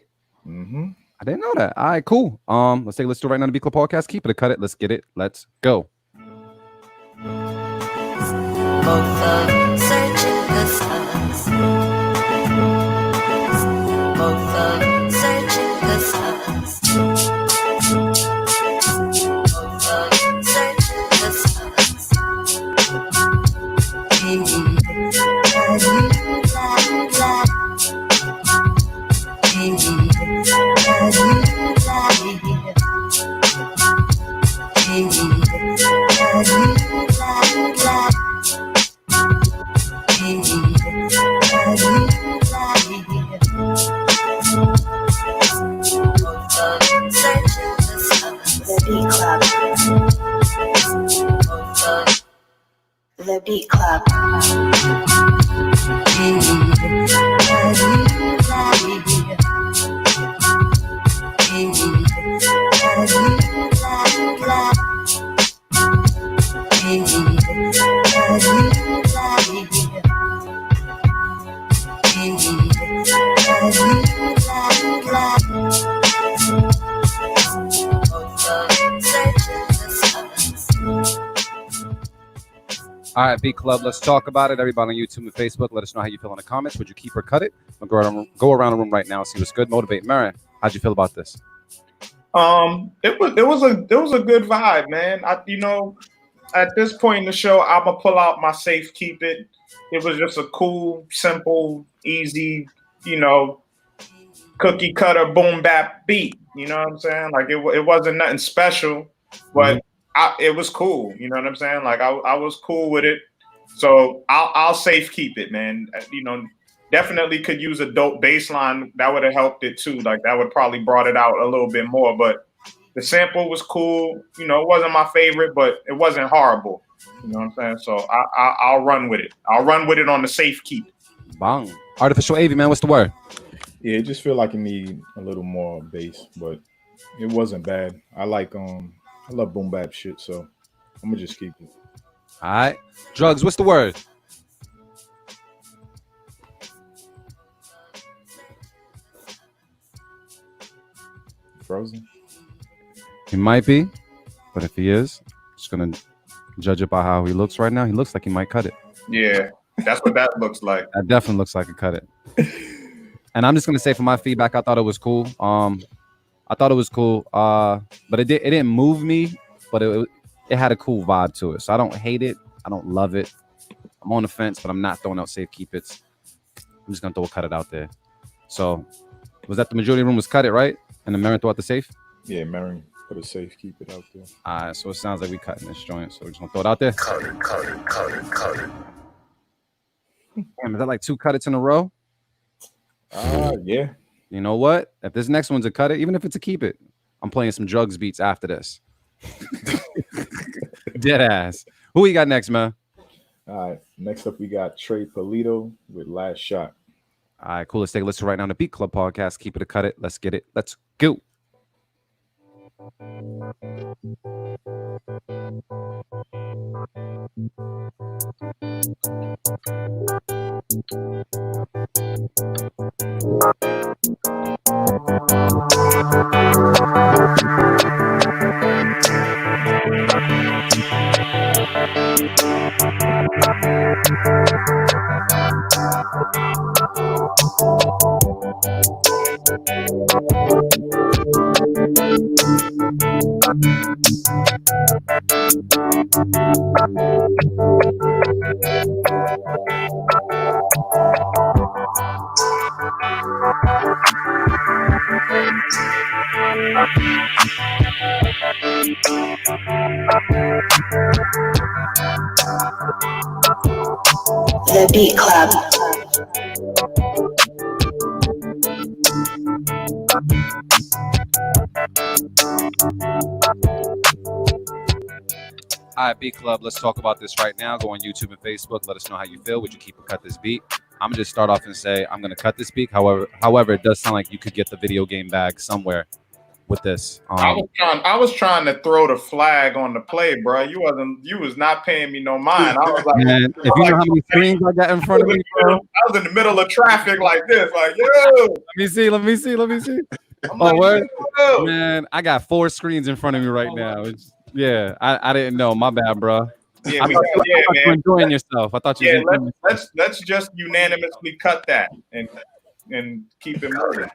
Mm-hmm. I didn't know that. All right, cool. Let's take a listen to right now the Beat Club podcast. Keep it or cut it. Let's get it. Let's go. Both of searching the stars. Both of searching the stars. Both of searching the stars. The Beat Club. All right, Beat Club, let's talk about it. Everybody on YouTube and Facebook, let us know how you feel in the comments. Would you keep or cut it? I'll go around the room right now and see what's good. Motivate Marin, how'd you feel about this? It was a good vibe, man. At this point in the show, I'm gonna pull out my safe keep it. It was just a cool, simple, easy, cookie cutter boom bap beat. You know what I'm saying? Like it wasn't nothing special, but it was cool. You know what I'm saying? Like I was cool with it. So I'll safe keep it, man. Definitely could use a dope bass line. That would have helped it too. Like that would probably brought it out a little bit more. But the sample was cool. It wasn't my favorite, but it wasn't horrible. You know what I'm saying? So I'll run with it. I'll run with it on the safe keep. Bang. Artificial Wavy, man, what's the word? Yeah, it just feel like it need a little more bass, but it wasn't bad. I love boom bap shit, so I'm gonna just keep it. All right. Drugs, what's the word? Frozen? He might be, but if he is, just gonna judge it by how he looks right now. He looks like he might cut it. Yeah, that's what that looks like. That definitely looks like a cut it. And I'm just gonna say for my feedback, I thought it was cool. I thought it was cool. But it didn't move me, but it had a cool vibe to it. So I don't hate it. I don't love it. I'm on the fence, but I'm not throwing out safe keep it's. I'm just gonna throw a cut it out there. So was that the majority of the room was cut it, right? And the Marin throw out the safe? Yeah, Marin put a safe keep it out there. All right, so it sounds like we cutting this joint. So we're just gonna throw it out there. Cut it. Damn, is that like 2 cut it's in a row? Yeah. You know what? If this next one's a cut it, even if it's a keep it, I'm playing some D.R.U.G.S Beats after this. Dead ass. Who we got next, man? All right. Next up, we got Trey Polito with Last Shot. All right, cool. Let's take a listen right now on the Beat Club podcast. Keep it or cut it. Let's get it. Let's go. The Beat Club. All right, Beat Club, let's talk about this right now. Go on YouTube and Facebook. Let us know how you feel. Would you keep or cut this beat? I'm gonna just start off and say I'm gonna cut this beat. However, it does sound like you could get the video game bag somewhere with this. I was trying to throw the flag on the play, bro. You was not paying me no mind. I was like, man, if you know how many screens I got in front of me, bro. I was in the middle of traffic like this, like, yo. Let me see. Like, word? Man, I got 4 screens in front of me right now. Yeah, I didn't know. My bad, bro. Yeah, I thought you were enjoying yourself. I thought you. Yeah, let's just unanimously cut that and keep it moving.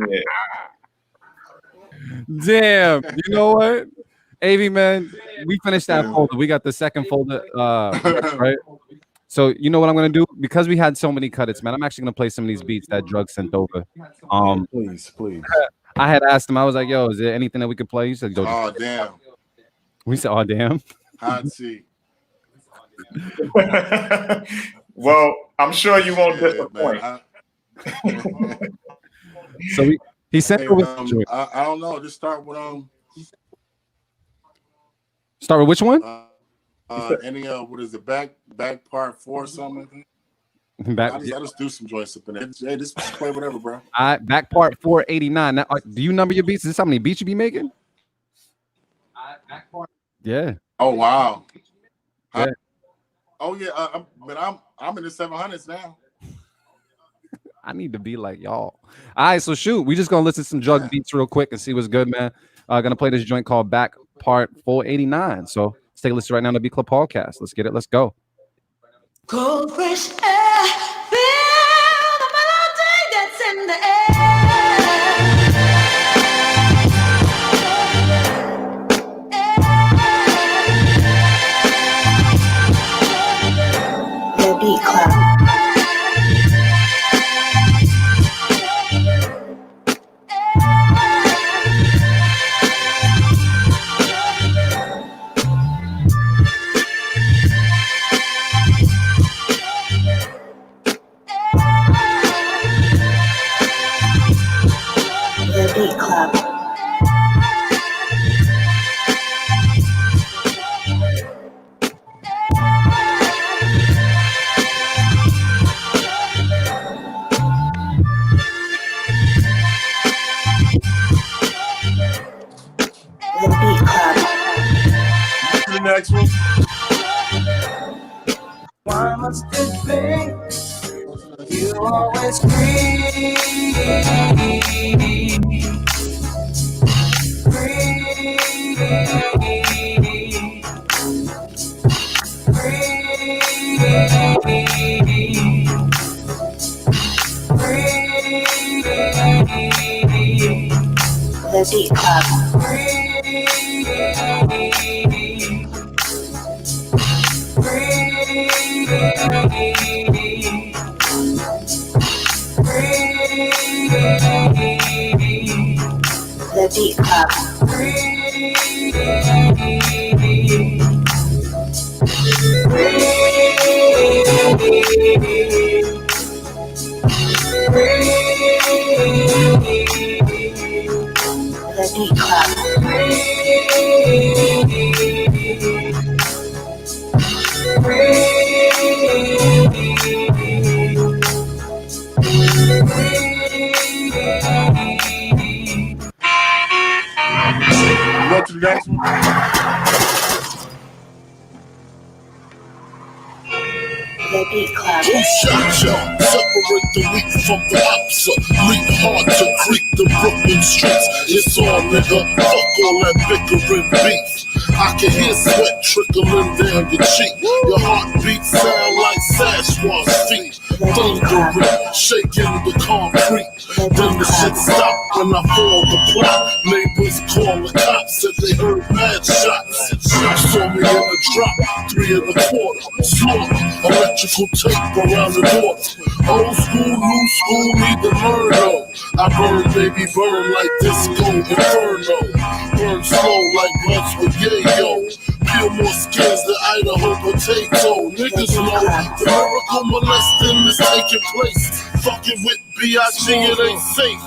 Yeah. Damn. You know what? AV, man, we finished that folder. We got the second folder, right? So you know what I'm gonna do? Because we had so many cuts, man. I'm actually gonna play some of these beats that Drug sent over. Please. I had asked him. I was like, "Yo, is there anything that we could play?" He said, "Oh damn." We said, "Oh damn." Hot seat. Well, I'm sure you won't disappoint. So he sent over. I don't know. Just start with Start with which one? Any what is the back part 4 or something? Back, I just do some joints up in there. Hey, just play whatever, bro. All right, back part 489. Now, do you number your beats? Is this how many beats you be making? Back part. Yeah. Oh wow. Yeah. I'm in the 700s now. I need to be like y'all. All right, so shoot, we just gonna listen to some Drug beats real quick and see what's good, man. Gonna play this joint called Back Part 489. So let's take a listen right now to Beat Club Podcast. Let's get it. Let's go. Cold, fresh air, feel the melody that's in the air. The Beat Club. The Beat Club. The Beat Club. The next one. Why must it be you always grieve? The Beat Club. The Beat Club. The Beat Club. Go to the next one. Who shot y'all? Separate the wheat from the opsa. Leap hard to creep the Brooklyn streets. It's all, nigga. Fuck all that bickering beef. I can hear sweat trickling down your cheek. Your heartbeat sound like Sasquatch feet. Thundering, shaking the concrete. Then the shit stop when I fall the plot. Neighbors call the cops, said they heard mad shots. Saw me in a drop, 3 1/4. Slaughter, electrical tape around the door. Old school, new school, need to learn though. I burn, baby, burn like disco inferno. Burn slow like blunts with yayo. Peel more skins than Idaho potato. Niggas know the miracle molesting is taking place. Fucking with B.I.G. it ain't safe.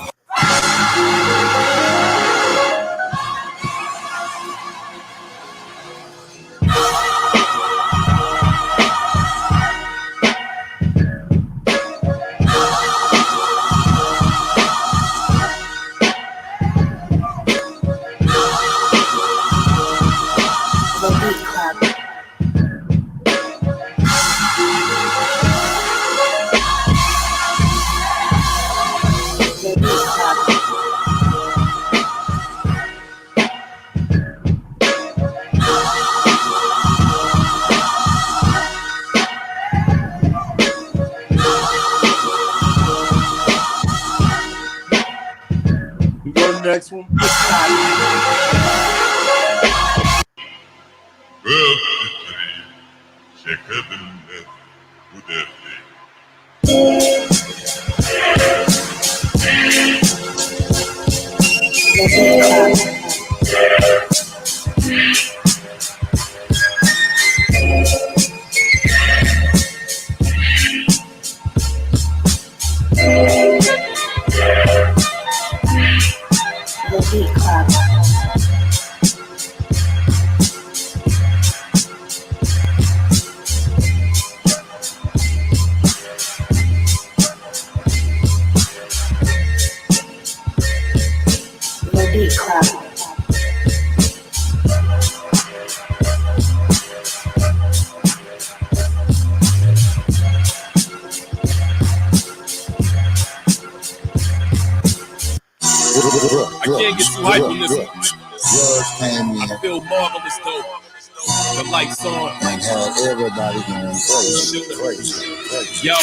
Next one. I can't get too hype on this one. I feel marvelous though. The lights on. And had everybody going crazy. Yo,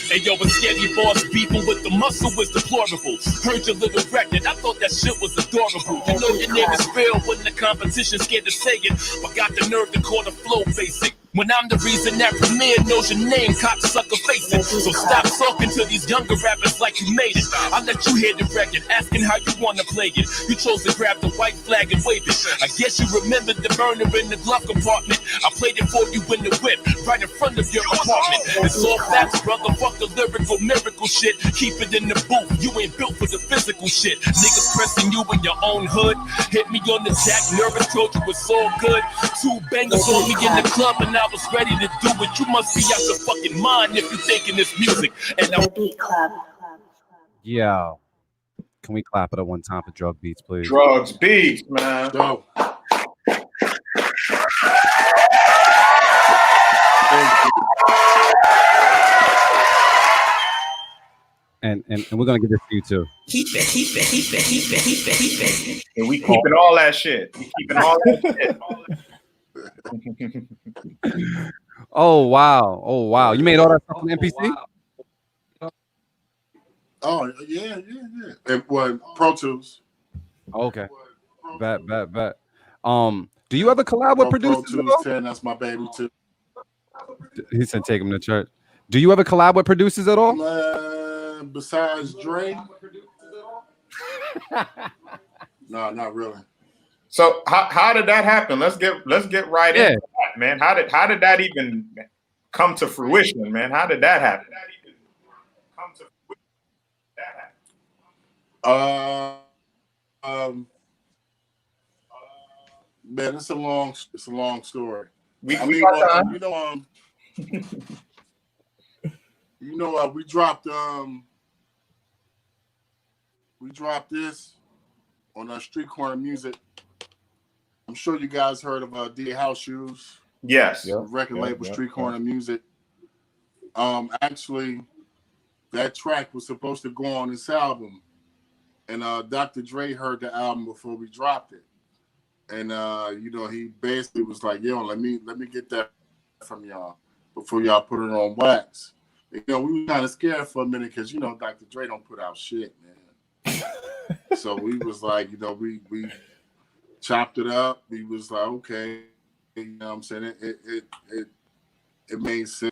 hey yo, but Scary Boss beefing with the muscle was deplorable. Heard your little record, I thought that shit was adorable. You know your name is real when the competition scared to say it, but got the nerve to call the flow basic. When I'm the reason that Premier knows your name, cocksucker face it. So stop talking to these younger rappers like you made it. I let you hear the record, asking how you wanna play it. You chose to grab the white flag and wave it. I guess you remember the burner in the glove compartment. I played it for you in the whip, right in front of your apartment. It's all facts, brother, fuck the lyrical miracle shit. Keep it in the booth, you ain't built for the physical shit. Niggas pressing you in your own hood. Hit me on the jack, nervous, told you it's all good. 2 bangers on me in the club and I was ready to do it. You must be out your fucking mind if you thinking this music. And I'm Beat Club. Yeah. Can we clap it at one time for Drug Beats, please? Drugs Beats, man. Go. And we're gonna give this to you too. And we keeping all that shit. We keeping all that shit. Oh wow! You made all that stuff on NPC? Oh yeah. And Pro Tools. Okay. Bet. Do you ever collab with producers? Pro Tools 10, that's my baby too. He said take him to church. Do you ever collab with producers at all? Besides Dre? No, not really. So how did that happen? Let's get right into that, man. How did that even come to fruition, man? How did that happen? Man, it's a long story. We dropped this on our Street Corner Music. I'm sure you guys heard of D.R.U.G.S. Yes. Record label Street Corner Music. Actually, that track was supposed to go on this album, and Dr. Dre heard the album before we dropped it, and you know, he basically was like, "Yo, let me get that from y'all before y'all put it on wax." You know, we were kind of scared for a minute because, you know, Dr. Dre don't put out shit, man. So we was like, you know, we chopped it up. We was like, okay, you know what I'm saying? It made sense.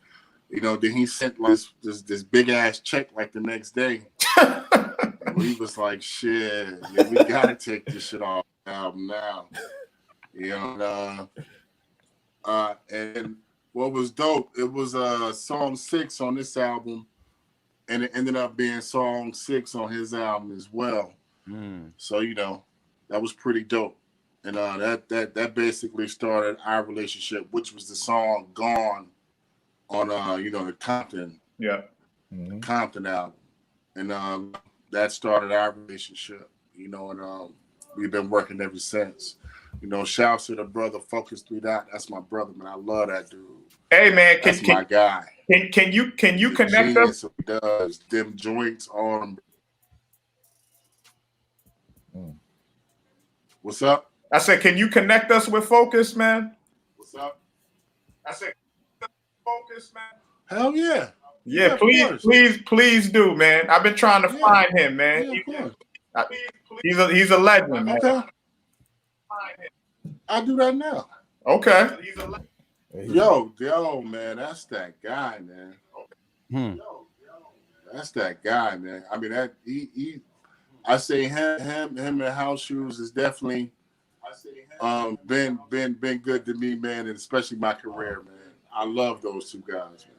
You know, then he sent like this big ass check like the next day. We was like, shit, yeah, we gotta take this shit off the album now. You know, and what was dope, it was song 6 on this album, and it ended up being song 6 on his album as well. So, you know, that was pretty dope. And that basically started our relationship, which was the song Gone on you know, the Compton. Yeah. The Compton album. And that started our relationship, you know, and we've been working ever since. You know, shouts to the brother Focus 3 Dot. That's my brother, man. I love that dude. Hey man, that's my guy. Can you connect us? He does them joints on. What's up? I said, can you connect us with Focus, man? What's up? I said, Focus, man. Hell yeah. Yeah, please do, man. I've been trying to find him, man. Yeah, He's a legend, man. Okay. I'll do that now. Okay. Yo, man, that's that guy, man. That's that guy, man. I mean, that he I say him and House Shoes is definitely been good to me, man, and especially my career, man. I love those two guys, man.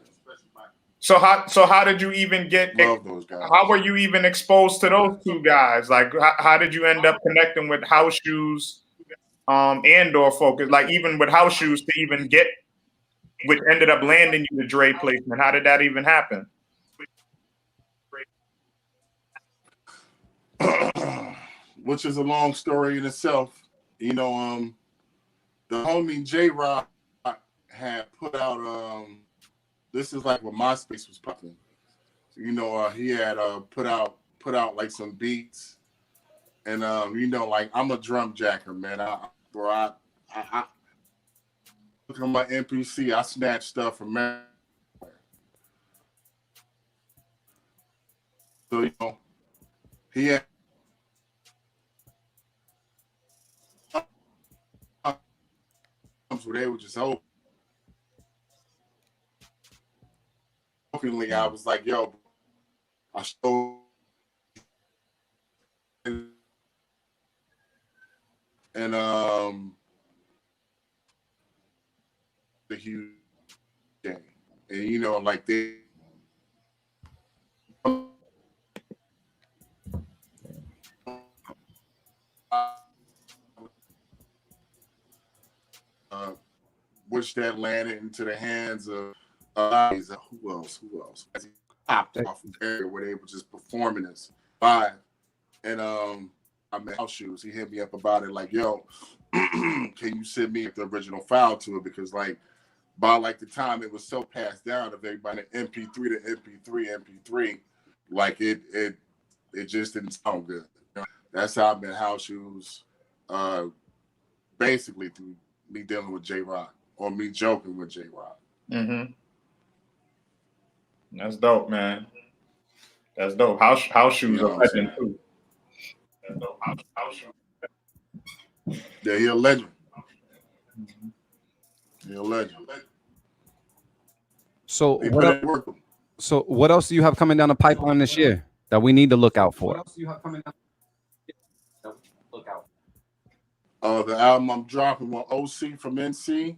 So how did you even love those guys? How were you even exposed to those two guys? Like how did you end up connecting with House Shoes and or Focus? Like even with House Shoes to even get, which ended up landing you the Dre placement. How did that even happen? Which is a long story in itself. You know, the homie D.R.U.G.S had put out this is like when MySpace was popping. You know, he had put out like some beats, and you know, like I'm a drum jacker, man. I look at my NPC, I snatch stuff from man. So you know, he had where they were just open. I was like, yo, I showed and the huge game. And you know, like they which that landed into the hands of who else? As he popped off of area where they were just performing this live. And I met House Shoes. He hit me up about it, like, yo, can you send me the original file to it? Because like by like the time it was so passed down of everybody, MP3 to MP3, like it just didn't sound good. You know? That's how I met House Shoes, basically through me dealing with D.R.U.G or me joking with D.R.U.G. That's dope, man. That's dope. House Shoes are legend too. That's dope. House Shoes. Yeah, he a legend. He a legend. So what else do you have coming down the pipeline this year that we need to look out for? The album I'm dropping with OC from NC.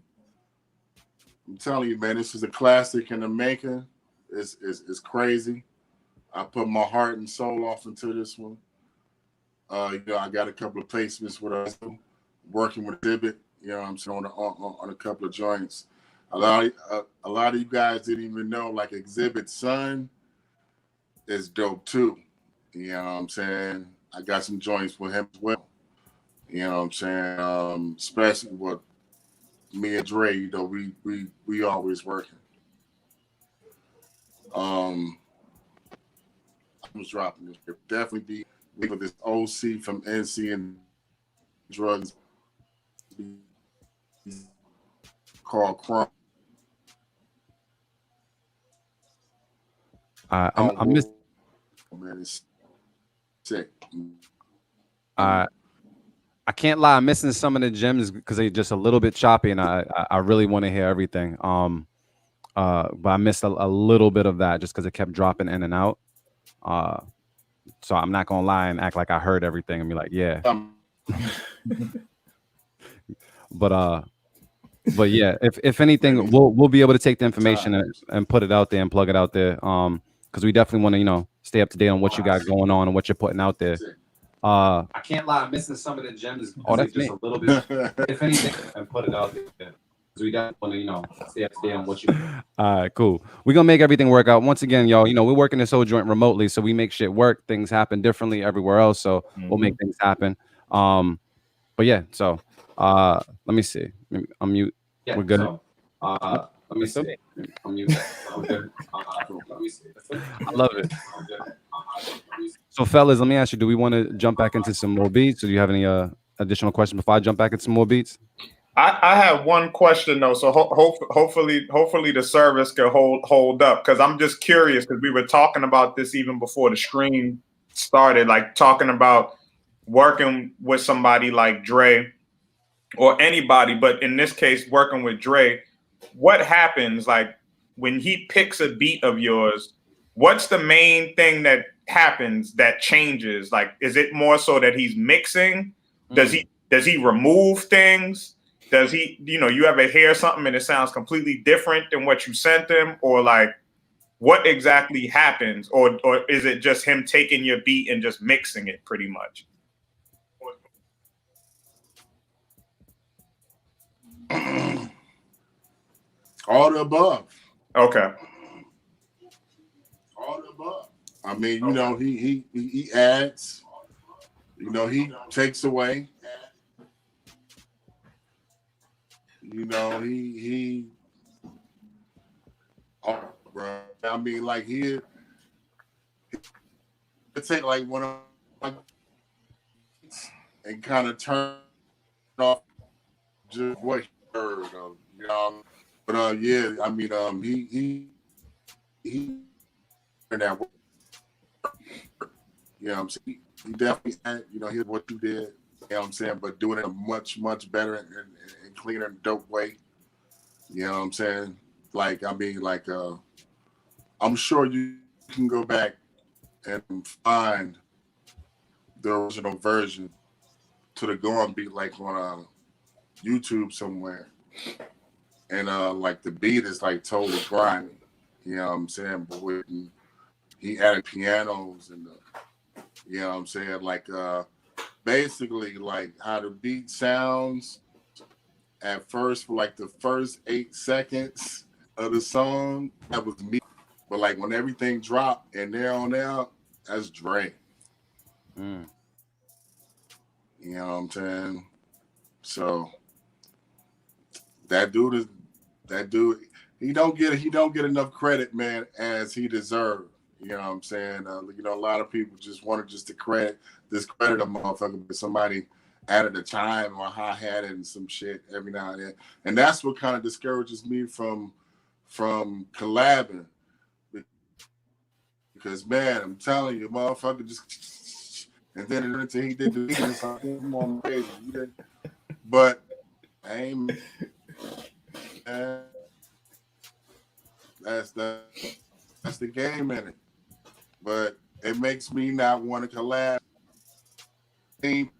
I'm telling you, man, this is a classic in the making. It's crazy. I put my heart and soul off into this one. You know, I got a couple of placements with us, working with Exhibit. You know, I'm saying on a couple of joints. A lot of you guys didn't even know, like Exhibit's son is dope too. You know what I'm saying? I got some joints with him as well. You know what I'm saying? Especially with me and Dre, you know, we always working. I was dropping this. Definitely be with this OC from NC and Drugs called Chrome. I'm missing. Man, it's sick. I can't lie, I'm missing some of the gems because they're just a little bit choppy, and I really want to hear everything. But I missed a little bit of that just because it kept dropping in and out. So I'm not gonna lie and act like I heard everything and be like, yeah. But yeah, if anything, we'll be able to take the information and put it out there and plug it out there. Because we definitely want to stay up to date on what you got going on and what you're putting out there. I can't lie, I'm missing some of the gems. Oh, that's just a little bit. If anything, and put it out there. Because we definitely want to, stay up to date on what you. All right, cool. We're gonna make everything work out. Once again, y'all, we're working this whole joint remotely, so we make shit work. Things happen differently everywhere else, so we'll make things happen. But yeah, so let me see. Unmute. Yeah, we're good. So, let me see. Unmute. We're good. Let me see. I love it. So, fellas, let me ask you: do we want to jump back into some more beats? Or do you have any additional questions before I jump back into some more beats? I have one question though, so hopefully the service can hold up, because I'm just curious, because we were talking about this even before the stream started, like talking about working with somebody like Dre or anybody, but in this case working with Dre. What happens like when he picks a beat of yours? What's the main thing that happens that changes? Like, is it more so that he's mixing? Does he remove things? Does he, you ever hear something and it sounds completely different than what you sent him? Or like, what exactly happens? Or is it just him taking your beat and just mixing it pretty much? All the above. Okay. All the above. I mean, he adds, he takes away. He bro. I mean, like he take like one of my and kind of turn off just what he heard of, But yeah, I mean, he in that work. I'm saying? He definitely had, here's what you did. You know what I'm saying? But doing it in a much, much better and cleaner and dope way. You know what I'm saying? Like, I mean, like, I'm sure you can go back and find the original version to the Go On beat, like on YouTube somewhere. And like the beat is like totally grimy. You know what I'm saying? But he added pianos and you know what I'm saying? Like, basically like how the beat sounds at first for like the first 8 seconds of the song, that was me. But like when everything dropped and there on out, that's Dre. You know what I'm saying? So that dude, he don't get enough credit, man, as he deserved. You know what I'm saying? A lot of people just wanted to discredit a motherfucker, but somebody added a chime or a hi-hat and some shit every now and then. And that's what kind of discourages me from collabing. Because, man, I'm telling you, motherfucker just... And then until he did the beat, it's like, come on, crazy. But I ain't... That's the game in it. But it makes me not want to collab. We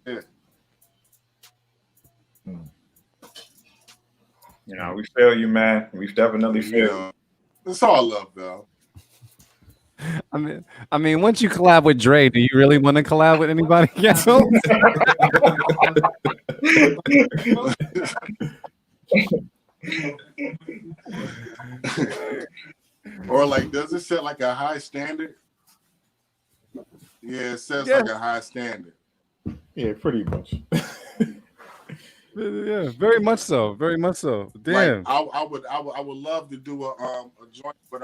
feel you, man. We definitely feel you. It's all love, though. I mean, once you collab with Dre, do you really want to collab with anybody else? Or like, does it set like a high standard? Yeah, it sets like a high standard. Yeah, pretty much. Yeah, very much so. Very much so. Damn. Like, I would love to do a joint with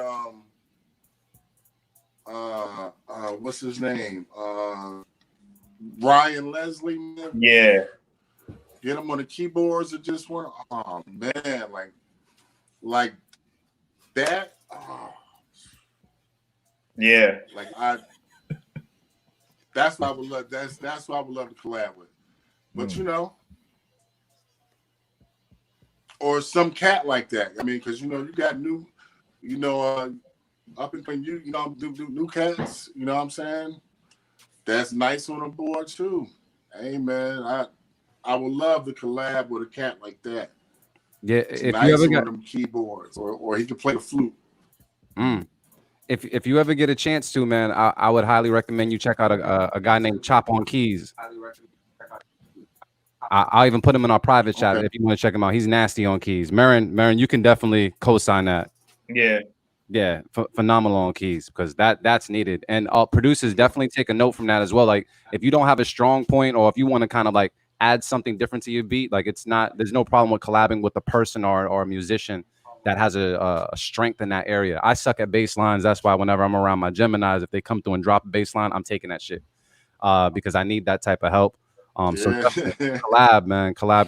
what's his name? Brian Leslie, man. Yeah. Get him on the keyboards and just want, oh man, like that. Oh. Yeah. Like that's what I would love. That's what I would love to collab with. But you know, or some cat like that. I mean, because you know, you got new, you know, up and coming, you know, new cats. You know what I'm saying? That's nice on the board too. Hey man, I would love to collab with a cat like that. Yeah, it's if nice you ever on got them keyboards, or he can play the flute. If you ever get a chance to, man, I would highly recommend you check out a guy named Chop on Keys. I'll even put him in our private chat if you want to check him out. He's nasty on keys. Marin, you can definitely co-sign that. Yeah, phenomenal on keys, because that's needed. And producers definitely take a note from that as well. Like if you don't have a strong point, or if you want to kind of like add something different to your beat, like there's no problem with collabing with a person or a musician that has a strength in that area. I suck at bass lines. That's why whenever I'm around my Geminis, if they come through and drop a bass line, I'm taking that shit because I need that type of help. So definitely collab, man, collab,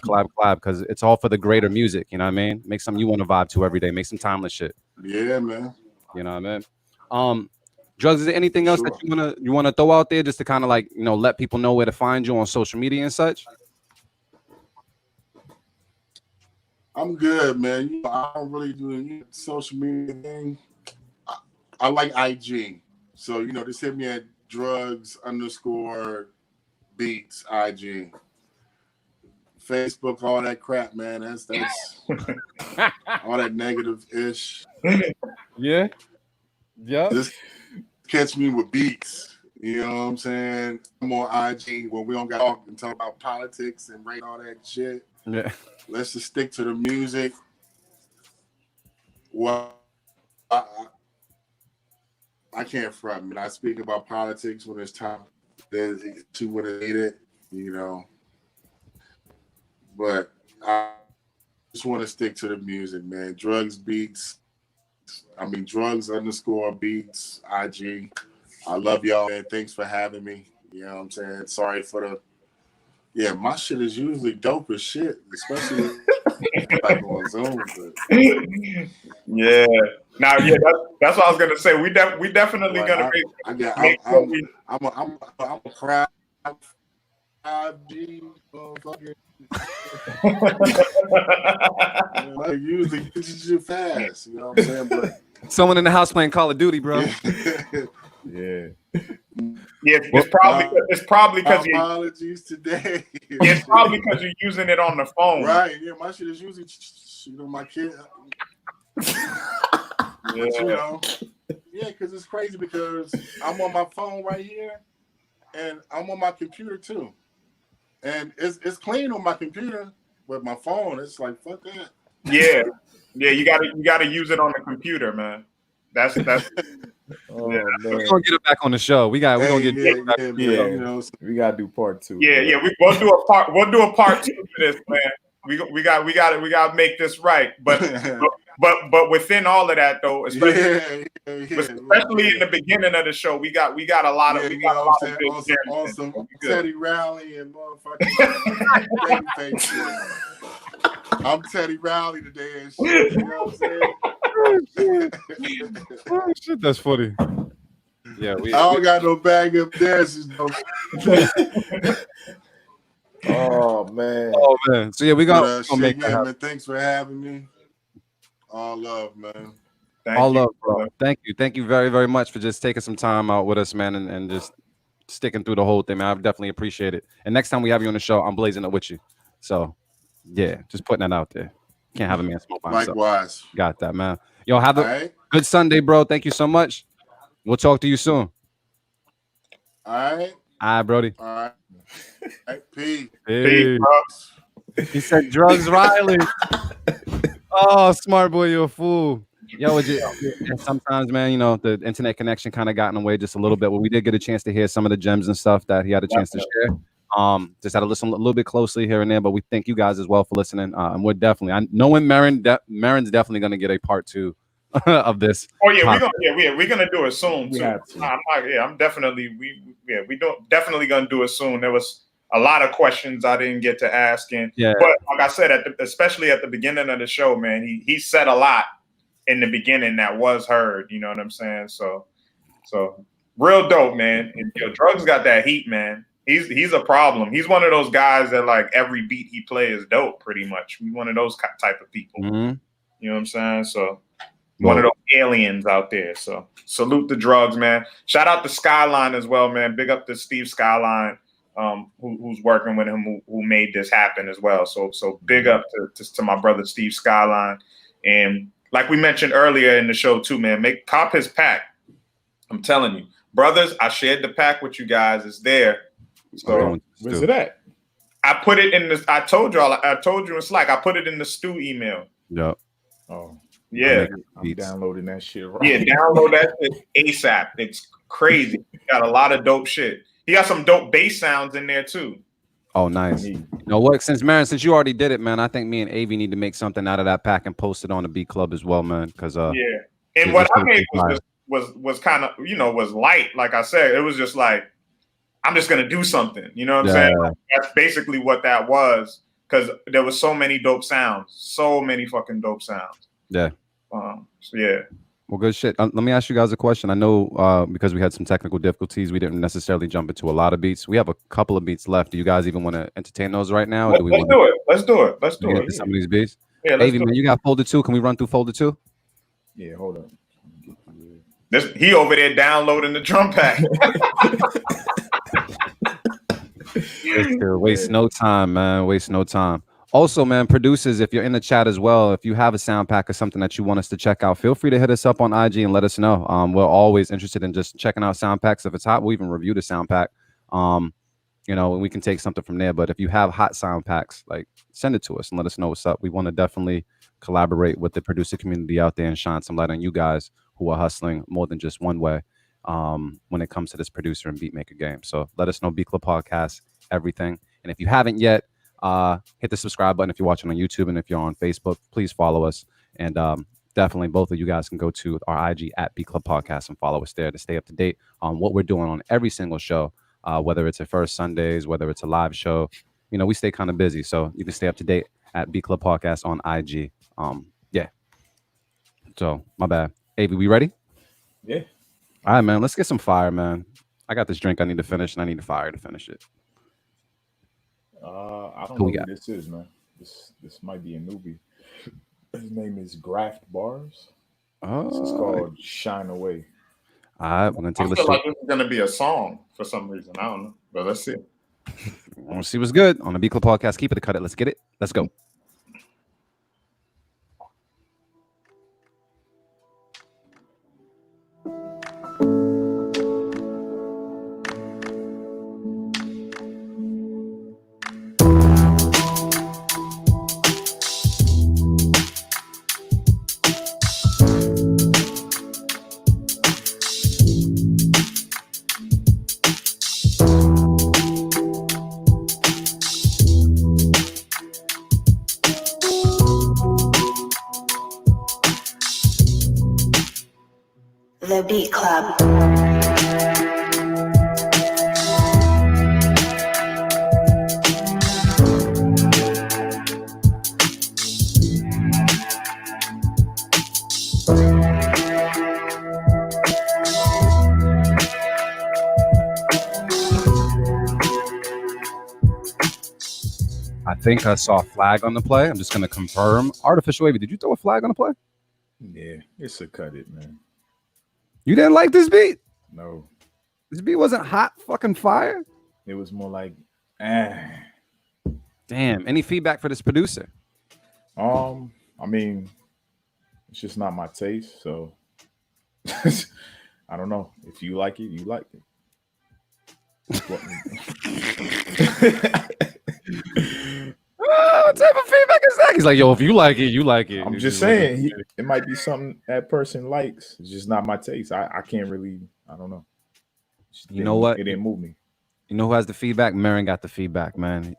because it's all for the greater music. You know what I mean? Make something you want to vibe to every day. Make some timeless shit. Yeah, man. You know what I mean? Drugs, is there anything else that you wanna throw out there just to kind of like, you know, let people know where to find you on social media and such? I'm good, man. You know, I don't really do any social media thing. I like IG. So, you know, just hit me at D.R.U.G.S Beats IG. Facebook, all that crap, man. That's all that negative ish. Yeah. Just catch me with beats. You know what I'm saying? I'm on IG where we don't got to talk and talk about politics and rate all that shit. Yeah. Let's just stick to the music. Well, I can't front, man. I speak about politics when it's time. There's to when it needed, you know. But I just want to stick to the music, man. D.R.U.G.S Beats. I mean, D.R.U.G.S Beats, IG. I love y'all, man. Thanks for having me. You know what I'm saying? Sorry for the... Yeah, my shit is usually dope as shit, especially like on Zoom. But... Yeah. Now, yeah, that's what I was gonna say. We definitely like, gonna I'm a proud 5G motherfucker. I usually it's too fast, you know what I'm saying? But someone in the house playing Call of Duty, bro. Yeah. Yeah, it's probably because you. Apologies today. It's probably because you're using it on the phone, right? Yeah, my shit is usually, you know, my kid. Yeah. You know, yeah, because it's crazy because I'm on my phone right here, and I'm on my computer too, and it's clean on my computer, but my phone, it's like fuck that. Yeah, you gotta use it on the computer, man. That's. Oh, yeah. man. We're gonna get it back on the show. We gonna get back yeah, on the show. you know, we gotta do part 2. Yeah, we'll do a part 2 to this, man. We gotta make this right. But within all of that though, especially in the beginning of the show, we got a lot of good awesome Teddy Riley and motherfucking babyface shit. I'm Teddy Riley today and shit. You know what I'm saying? Oh shit, that's funny. Yeah, I don't got no bag of dances though. Oh man. Oh man. So yeah, we gonna make that happen. Man, thanks for having me. All love, man. All love, bro. Thank you very, very much for just taking some time out with us, man, and just sticking through the whole thing, man. I definitely appreciate it. And next time we have you on the show, I'm blazing it with you. So yeah, just putting that out there. Can't have a man smoke by himself. Likewise. Got that, man. Yo, have a good Sunday, bro. Thank you so much. We'll talk to you soon. All right. All right, Brody. All right. Peace. Hey. He said drugs, Riley. Oh, smart boy, you're a fool. Yo, sometimes, man, you know, the internet connection kind of got in the way just a little bit, but we did get a chance to hear some of the gems and stuff that he had a chance to share. Just had to listen a little bit closely here and there, but we thank you guys as well for listening. And we're definitely, knowing Marin's definitely going to get a part 2 of this. Oh yeah, we're gonna do it soon We too. have to. I'm definitely definitely gonna do it soon. There was a lot of questions I didn't get to ask, but like I said, especially at the beginning of the show, man, he said a lot in the beginning that was heard. You know what I'm saying? So real dope, man. And Drugs got that heat, man. He's a problem. He's one of those guys that like every beat he plays is dope, pretty much. He's one of those type of people. Mm-hmm. You know what I'm saying? So one of those aliens out there. So salute the Drugs, man. Shout out to Skyline as well, man. Big up to Steve Skyline, who's working with him, who made this happen as well. So big up to my brother Steve Skyline. And like we mentioned earlier in the show too, man, cop his pack. I'm telling you, brothers, I shared the pack with you guys. It's there. So where's it at? I put it in this. I told you in Slack. I put it in the Stu email. Yep. Oh. Yeah. I'm downloading that shit right. Yeah, download that shit ASAP. It's crazy. Got a lot of dope shit. He got some dope bass sounds in there too. Oh, nice. You know what? Since you already did it, man, I think me and Avi need to make something out of that pack and post it on the B Club as well, man. Because yeah. And what I made was kind of, was light. Like I said, it was just like, I'm just gonna do something. You know what I'm saying? Like, that's basically what that was. Because there was so many dope sounds, so many fucking dope sounds. Yeah. So yeah. Well, good shit. Let me ask you guys a question. I know because we had some technical difficulties, we didn't necessarily jump into a lot of beats. We have a couple of beats left. Do you guys even want to entertain those right now? Or Let's do it. Let's do it. Some of these beats. Yeah, Avi, man, you got folder 2. Can we run through folder 2? Yeah, hold on. He over there downloading the drum pack. Waste no time, man. Waste no time. Also, man, producers, if you're in the chat as well, if you have a sound pack or something that you want us to check out, feel free to hit us up on IG and let us know. We're always interested in just checking out sound packs. If it's hot, we'll even review the sound pack. And we can take something from there. But if you have hot sound packs, like, send it to us and let us know what's up. We want to definitely collaborate with the producer community out there and shine some light on you guys who are hustling more than just one way when it comes to this producer and beat maker game. So let us know, B Club Podcast, everything. And if you haven't yet, hit the subscribe button if you're watching on YouTube, and if you're on Facebook, please follow us. And definitely both of you guys can go to our IG at B Club Podcast and follow us there to stay up to date on what we're doing on every single show, whether it's a First Sundays, whether it's a live show. We stay kind of busy, so you can stay up to date at B Club Podcast on IG. Yeah. So my bad. Avi, we ready? Yeah. All right, man. Let's get some fire, man. I got this drink I need to finish, and I need a fire to finish it. I don't know who this is, man. This might be a newbie. His name is Graft Bars. This is called Shine Away. All right, we're gonna take a listen. I feel like this is gonna be a song for some reason. I don't know, but let's see. We'll see what's good on the B Club Podcast. Keep it, cut it. Let's get it. Let's go. The Beat Club. I think I saw a flag on the play. I'm just going to confirm. Artificial Wavy, did you throw a flag on the play? Yeah, it's a cut it, man. You didn't like this beat? No. This beat wasn't hot fucking fire? It was more like, Damn. Any feedback for this producer? I mean, it's just not my taste, so I don't know. If you like it, you like it. What type of feedback is that? He's like, yo, if you like it, you like it. I'm just saying, it might be something that person likes. It's just not my taste. I can't really, I don't know. You know what? It didn't move me. You know who has the feedback? Marin got the feedback, man.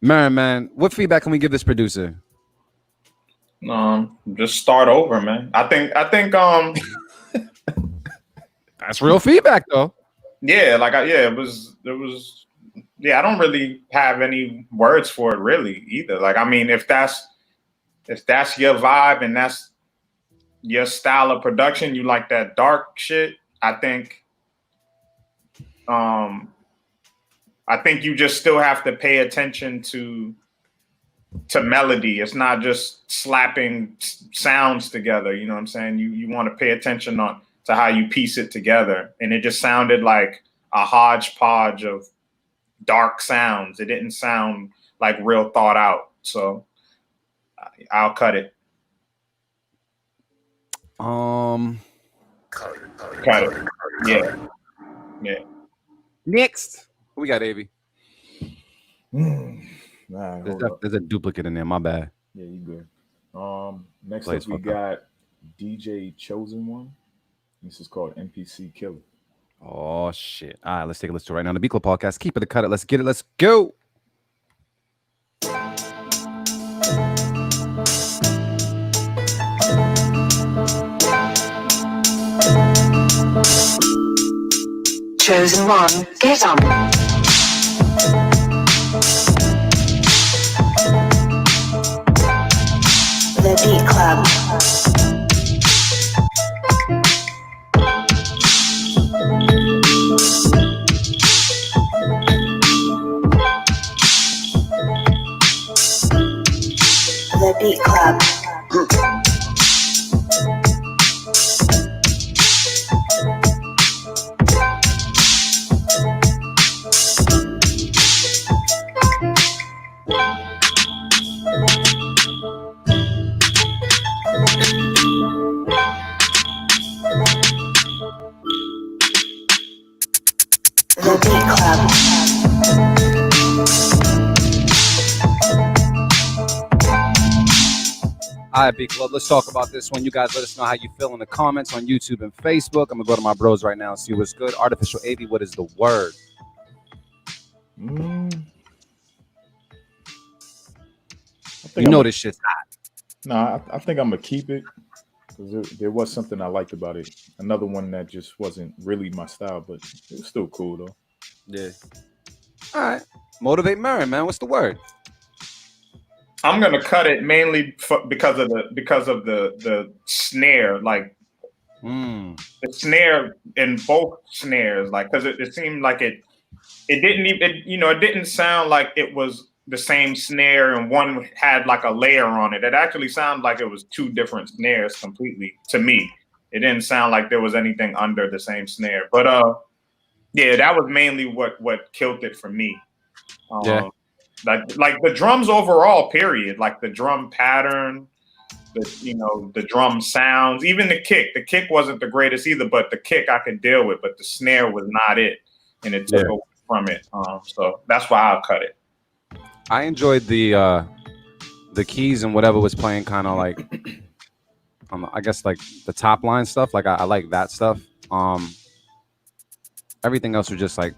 Marin, man, what feedback can we give this producer? Just start over, man. I think that's real feedback though. Yeah, it was I don't really have any words for it really either. Like, I mean, if that's your vibe and that's your style of production, you like that dark shit, I think you just still have to pay attention to melody. It's not just slapping sounds together. You know what I'm saying? You want to pay attention to how you piece it together. And it just sounded like a hodgepodge of dark sounds. It didn't sound like real thought out. So I'll cut it. Cut it. Yeah. Next, what we got, Avy? Nah, there's a duplicate in there. My bad. Yeah, you good. Next up we got DJ Chosen One. This is called Npc Killer. Oh shit! All right, let's take a listen to it right now. The B Club Podcast. Keep it the cut it. Let's get it. Let's go. Chosen One, get on. The Beat Club. The Beat Club. The Beat Club. All right, B Club, let's talk about this one. You guys let us know how you feel in the comments on YouTube and Facebook. I'm going to go to my bros right now and see what's good. Artificial AV, what is the word? You know this shit's hot. No, I think I'm going to keep it because there was something I liked about it. Another one that just wasn't really my style, but it was still cool, though. Yeah. All right. Motivate Marin, man. What's the word? I'm gonna cut it mainly because of the snare, like the snare in both snares, like because it seemed like it didn't sound like it was the same snare and one had like a layer on it. It actually sounded like it was two different snares completely to me. It didn't sound like there was anything under the same snare, but yeah, that was mainly what killed it for me. Yeah. Like the drums overall, period. Like the drum pattern, the drum sounds, even the kick. The kick wasn't the greatest either, but the kick I could deal with. But the snare was not it, and it took away from it. So that's why I'll cut it. I enjoyed the keys and whatever was playing, kind of like, I guess like the top line stuff. Like I like that stuff. Everything else was just like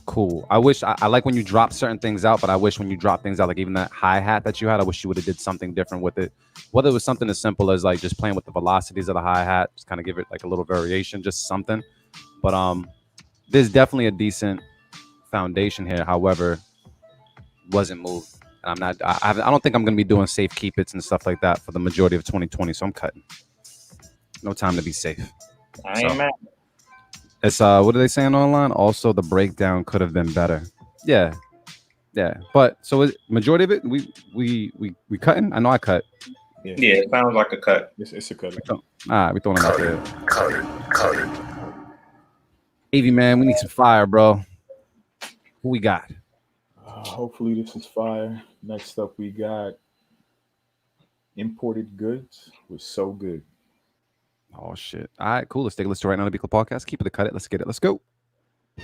cool. I wish I like when you drop certain things out, but I wish when you drop things out, like even that hi-hat that you had, I wish you would have did something different with it. Whether it was something as simple as like just playing with the velocities of the hi-hat, just kind of give it like a little variation, just something. But there's definitely a decent foundation here. However, wasn't moved. And I don't think I'm gonna be doing safe keep its and stuff like that for the majority of 2020. So I'm cutting. No time to be safe. I ain't mad. It's what are they saying online? Also, the breakdown could have been better. Yeah. But so majority of it, we cutting. I know I cut. Yeah, it sounds like a cut. It's a cut. All right, we throwing it out there. Cut it. AV man, we need some fire, bro. Who we got? Hopefully this is fire. Next up, we got Imported Goods with So Good. Oh shit! All right, cool. Let's take a listen right now. The B Club Podcast. Keep it, cut it. Let's get it. Let's go. So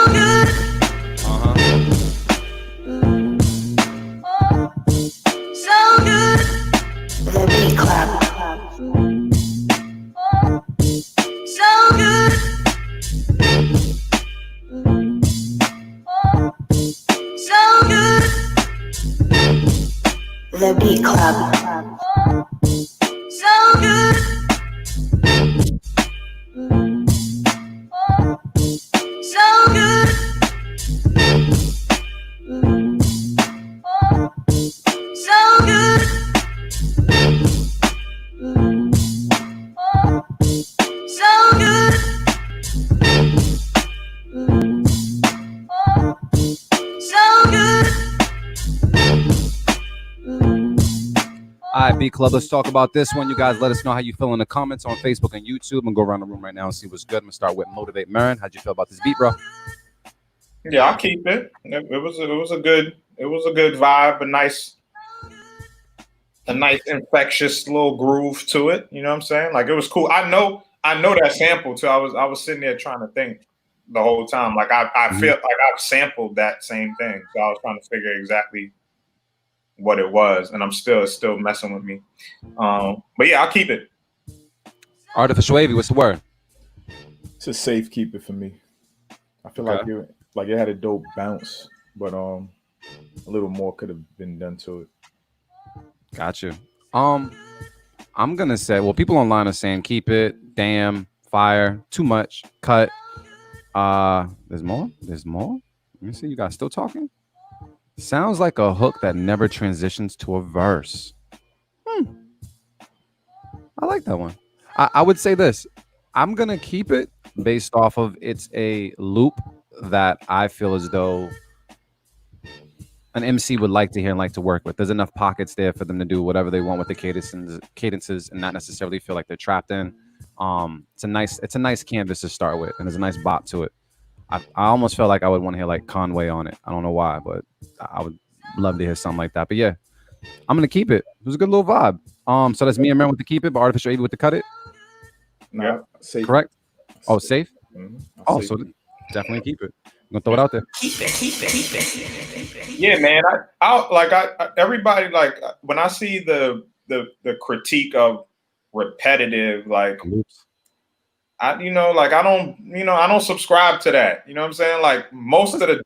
good. So good. The Beat Club. So good. So good. The Beat Club. So good. So good. So good. So good. So good. All right, Beat Club, let's talk about this one. You guys let us know how you feel in the comments on Facebook and YouTube, and go around the room right now and see what's good. I'm gonna start with Motivate Marin. How'd you feel about this beat, bro? Yeah, I'll keep it. It was a good vibe, a nice infectious little groove to it. You know what I'm saying? Like, it was cool. I know that sample too. I was sitting there trying to think the whole time. Like, I feel like I've sampled that same thing. So I was trying to figure exactly what it was, and it's still messing with me. But yeah, I'll keep it. Artificial Wavy, what's the word? It's a safe keep it for me. I feel like it had a dope bounce, but a little more could have been done to it. Got you. I'm gonna say, well, people online are saying keep it, damn, fire, too much, cut. There's more. Let me see. You guys still talking? Sounds like a hook that never transitions to a verse. I like that one. I would say this. I'm gonna keep it based off of it's a loop that I feel as though an MC would like to hear and like to work with. There's enough pockets there for them to do whatever they want with the cadences and not necessarily feel like they're trapped in. It's a nice canvas to start with, and there's a nice bop to it. I almost felt like I would want to hear like Conway on it. I don't know why, but I would love to hear something like that. But yeah, I'm gonna keep it. It was a good little vibe. So that's me and Marin with the keep it, but Artificial Wavy with the cut it. Yeah, safe. Correct. Oh, safe. Mm-hmm. So definitely keep it. I'm gonna throw it out there. Keep it. Yeah, man. I everybody, like, when I see the critique of repetitive, like, I don't subscribe to that. You know what I'm saying? Like, most of the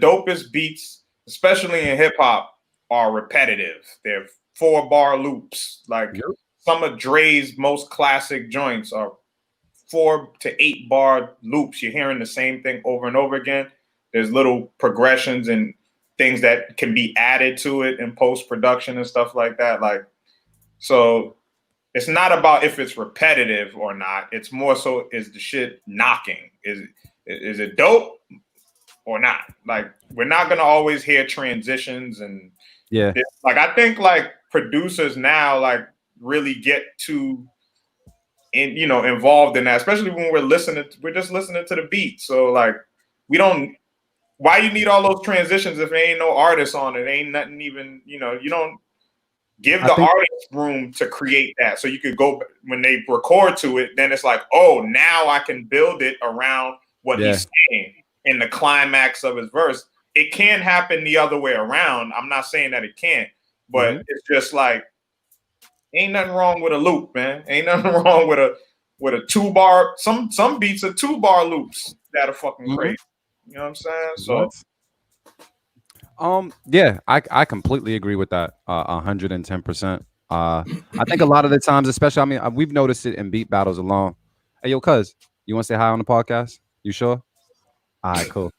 dopest beats, especially in hip hop, are repetitive. They're 4-bar loops. Like, some of Dre's most classic joints are 4 to 8-bar loops. You're hearing the same thing over and over again. There's little progressions and things that can be added to it in post-production and stuff like that. Like, so it's not about if it's repetitive or not. It's more so, is the shit knocking? Is it dope or not? Like, we're not gonna always hear transitions and like, I think like producers now like really get too involved in that, especially when we're just listening to the beat. So like, why you need all those transitions if there ain't no artist on it? Ain't nothing even, you don't give the artist room to create that. So you could go, when they record to it, then it's like, oh, now I can build it around what he's saying in the climax of his verse. It can happen the other way around. I'm not saying that it can't, but it's just like, ain't nothing wrong with a loop, man. Ain't nothing wrong with a 2-bar. Some beats are 2-bar loops that are fucking crazy. You know what I'm saying? So yeah, I completely agree with that. 110%. I think a lot of the times, especially, I mean, we've noticed it in beat battles alone. Hey, yo, cuz, you want to say hi on the podcast? You sure? All right, cool.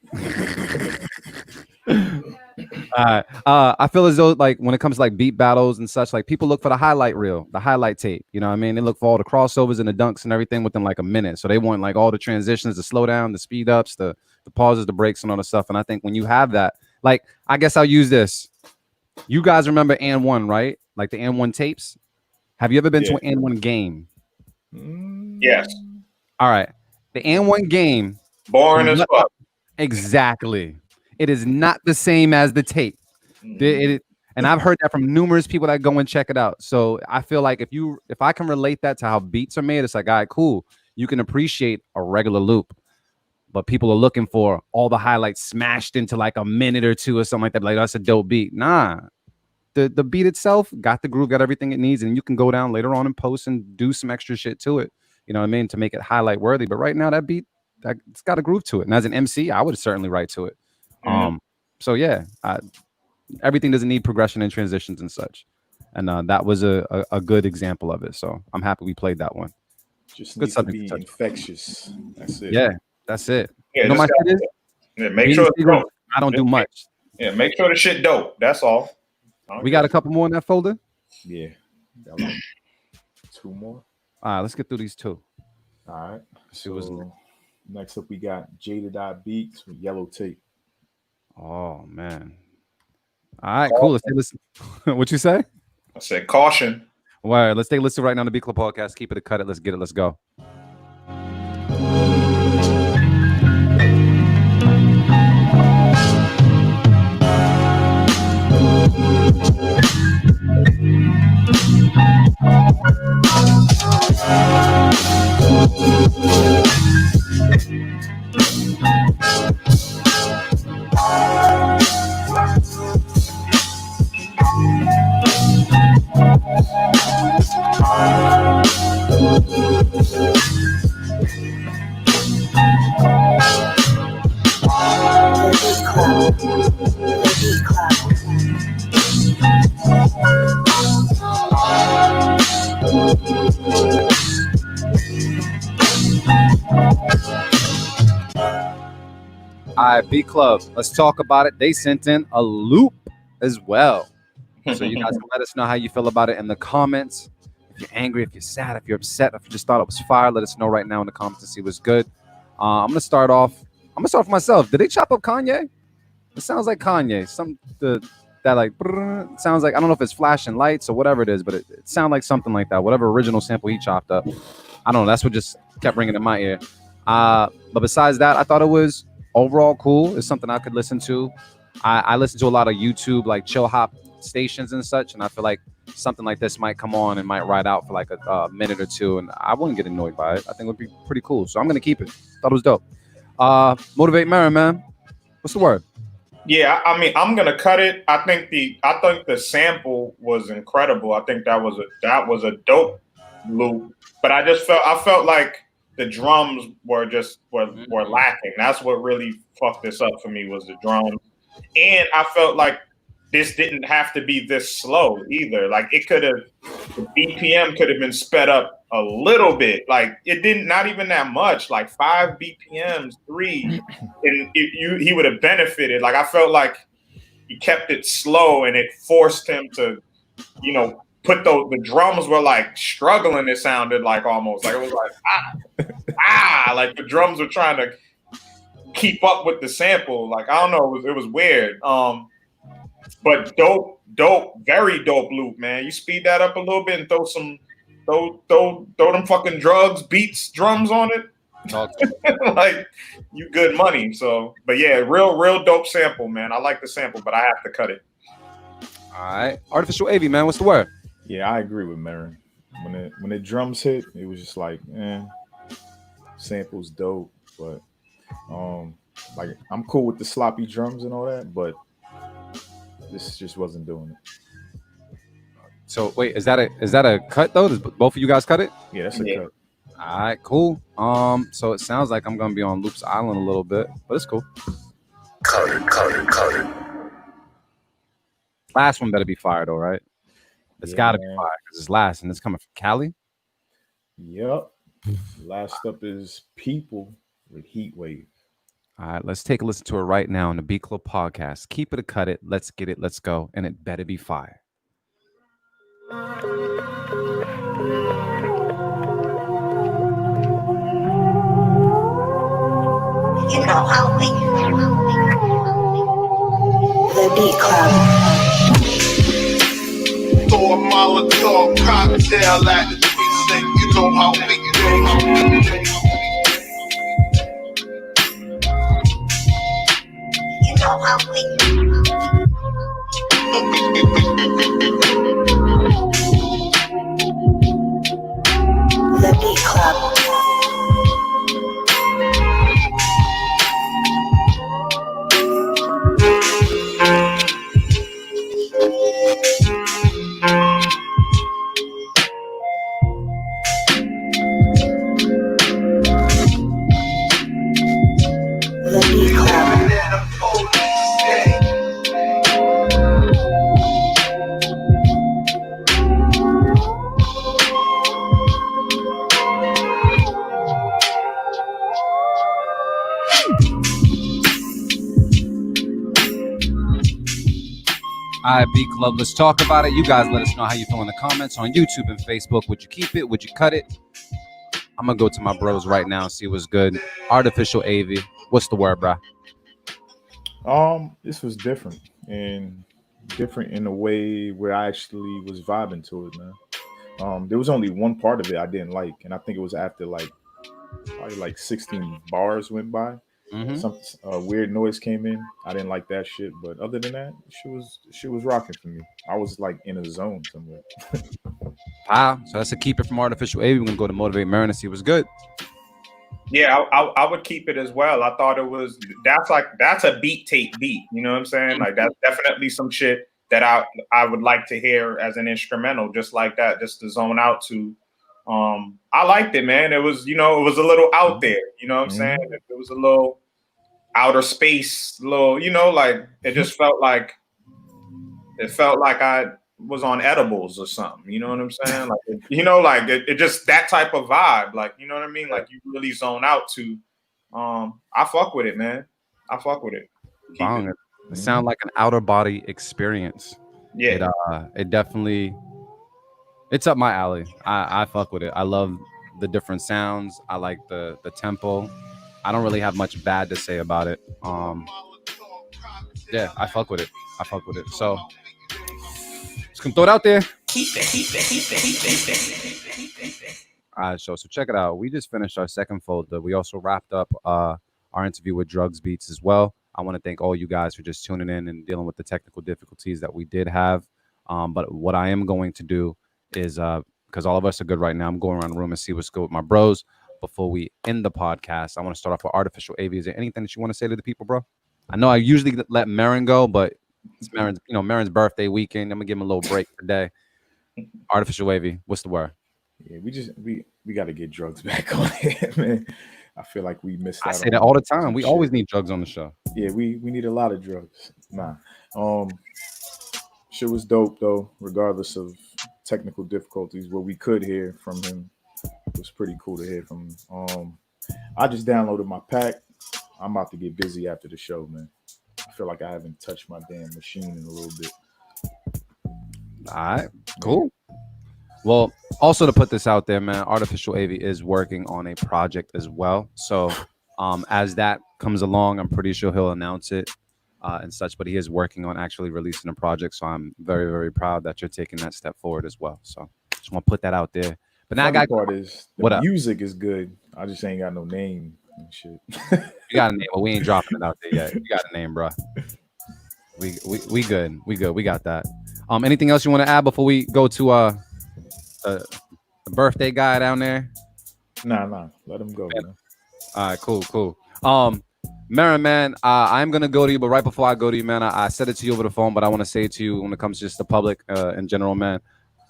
All right. I feel as though, like, when it comes to like beat battles and such, like, people look for the highlight reel, the highlight tape. You know what I mean? They look for all the crossovers and the dunks and everything within like a minute. So they want like all the transitions, the slow down, the speed ups, the pauses, the breaks, and all the stuff. And I think when you have that, like, I guess I'll use this. You guys remember N1, right? Like the N1 tapes. Have you ever been to an N1 game? Yes. All right. The N1 game. Boring as fuck. Exactly. It is not the same as the tape. And I've heard that from numerous people that go and check it out. So I feel like if I can relate that to how beats are made, it's like, all right, cool. You can appreciate a regular loop, but people are looking for all the highlights smashed into like a minute or two or something like that. Like, that's a dope beat. Nah, the beat itself got the groove, got everything it needs, and you can go down later on and post and do some extra shit to it. You know what I mean? To make it highlight worthy. But right now, that beat, it's got a groove to it. And as an MC, I would certainly write to it. So yeah, everything doesn't need progression and transitions and such. And that was a good example of it. So I'm happy we played that one. Just good needs to be infectious. That's it. Yeah, that's it. Yeah, you know my shit is? Yeah, make sure it's dope. I don't do much. Yeah, make sure the shit dope. That's all. We got a couple more in that folder? Yeah. Got like 2 more. All right, let's get through these 2. All right. So next up we got Beats with Yellow Tape. Oh man. All right, cool. Let's take a listen. What you say? I said caution. All right, let's take a listen right now to the B Club Podcast. Keep it a cut it. Let's get it. Let's go. All right, B Club, let's talk about it. They sent in a loop as well. So you guys can let us know how you feel about it in the comments. If you're angry, if you're sad, if you're upset, if you just thought it was fire, let us know right now in the comments and see what's good. I'm gonna start off for myself. Did they chop up Kanye? It sounds like Kanye. That like sounds like, I don't know if it's flashing lights or whatever it is, but it sounds like something like that. Whatever original sample he chopped up. I don't know. That's what just kept ringing in my ear. But besides that, I thought it was overall cool. It's something I could listen to. I listen to a lot of YouTube like chill hop stations and such, and I feel like something like this might come on and might ride out for like a minute or two, and I wouldn't get annoyed by it. I think it would be pretty cool. So I'm gonna keep it. Thought it was dope. Motivate Marin, man. What's the word? Yeah, I mean, I'm gonna cut it. I think the sample was incredible. I think that was a dope loop. But I felt like the drums were lacking. That's what really fucked this up for me, was the drums. And I felt like this didn't have to be this slow either. Like the BPM could have been sped up a little bit. Like it didn't, not even that much, like 5 BPMs, 3, and he would have benefited. Like I felt like he kept it slow and it forced him to, put the drums were like struggling. It sounded like almost like it was like like the drums were trying to keep up with the sample. Like I don't know, it was weird. But dope, very dope loop, man. You speed that up a little bit and throw them fucking D.R.U.G.S Beats drums on it. Like you good money. So, but yeah, real dope sample, man. I like the sample, but I have to cut it. All right, Artificial AV, man. What's the word? Yeah, I agree with Marin. When the drums hit, it was just like, sample's dope, but like I'm cool with the sloppy drums and all that, but this just wasn't doing it. So wait, is that a cut though? Does both of you guys cut it? Yeah, that's a cut. All right, cool. So it sounds like I'm gonna be on Loops Island a little bit, but it's cool. Cut it. Last one better be fire though, right? It's gotta be fire because it's last and it's coming from Cali. Yep. Last up is People with Heat Wave. All right, let's take a listen to it right now on the B Club Podcast. Keep it or cut it. Let's get it. Let's go. And it better be fire. You know how we the Beat Club. Throw a Molotov cocktail at the precinct. You know how we do. You know how we the Beat Club. All right, B Club, let's talk about it. You guys let us know how you feel in the comments on YouTube and Facebook. Would you keep it? Would you cut it? I'm going to go to my bros right now and see what's good. Artificial AV. What's the word, bro? This was different and different in a way where I actually was vibing to it, man. There was only one part of it I didn't like, and I think it was after probably 16 bars went by. Some weird noise came in. I didn't like that shit, but other than that, shit was rocking for me. I was like in a zone somewhere. Wow. So that's a keep it from Artificial AV. We're gonna go to Motivate Marin and see what's good. Yeah, I would keep it as well. I thought that's a beat tape beat. You know what I'm saying? Like that's definitely some shit that I would like to hear as an instrumental, just like that, just to zone out to. I liked it, man. It was, it was a little out there. You know what I'm saying? It was a little outer space, little, like it just felt like I was on edibles or something. You know what I'm saying? Like, it just that type of vibe. Like, you know what I mean? Like you really zone out to. I fuck with it, man. I fuck with it. It sounds like an outer body experience. Yeah. It definitely. It's up my alley. I fuck with it. I love the different sounds. I like the tempo. I don't really have much bad to say about it. Yeah, I fuck with it. So just gonna throw it out there. All right, so check it out. We just finished our second folder. We also wrapped up our interview with D.R.U.G.S Beats as well. I want to thank all you guys for just tuning in and dealing with the technical difficulties that we did have. But what I am going to do is because all of us are good right now, I'm going around the room and see what's good with my bros before we end the podcast. I want to start off with Artificial AV. Is there anything that you want to say to the people, bro? I know I usually let Marin go, but it's Marin's birthday weekend. I'm gonna give him a little break today. Artificial AV, what's the word? Yeah, we got to get drugs back on it, man. I feel like we missed out. I say that all the time. We always need drugs on the show. Yeah, we need a lot of drugs. Nah. Shit was dope though, regardless of technical difficulties. What we could hear from him was pretty cool to hear from him. I just downloaded my pack. I'm about to get busy after the show, man. I feel like I haven't touched my damn machine in a little bit. All right, cool. Well, also to put this out there, man, Artificial AV is working on a project as well. So as that comes along, I'm pretty sure he'll announce it and such, but he is working on actually releasing a project. So I'm very, very proud that you're taking that step forward as well. So just want to put that out there. But now the part is the music is good. I just ain't got no name and shit. You got a name, but we ain't dropping it out there yet. You got a name, bro. We good. We good. We got that. Anything else you want to add before we go to the birthday guy down there? Nah. Let him go, man. All right, cool. Marin, man, I'm gonna go to you, but right before I go to you, man, I said it to you over the phone, but I want to say it to you when it comes to just the public in general, man.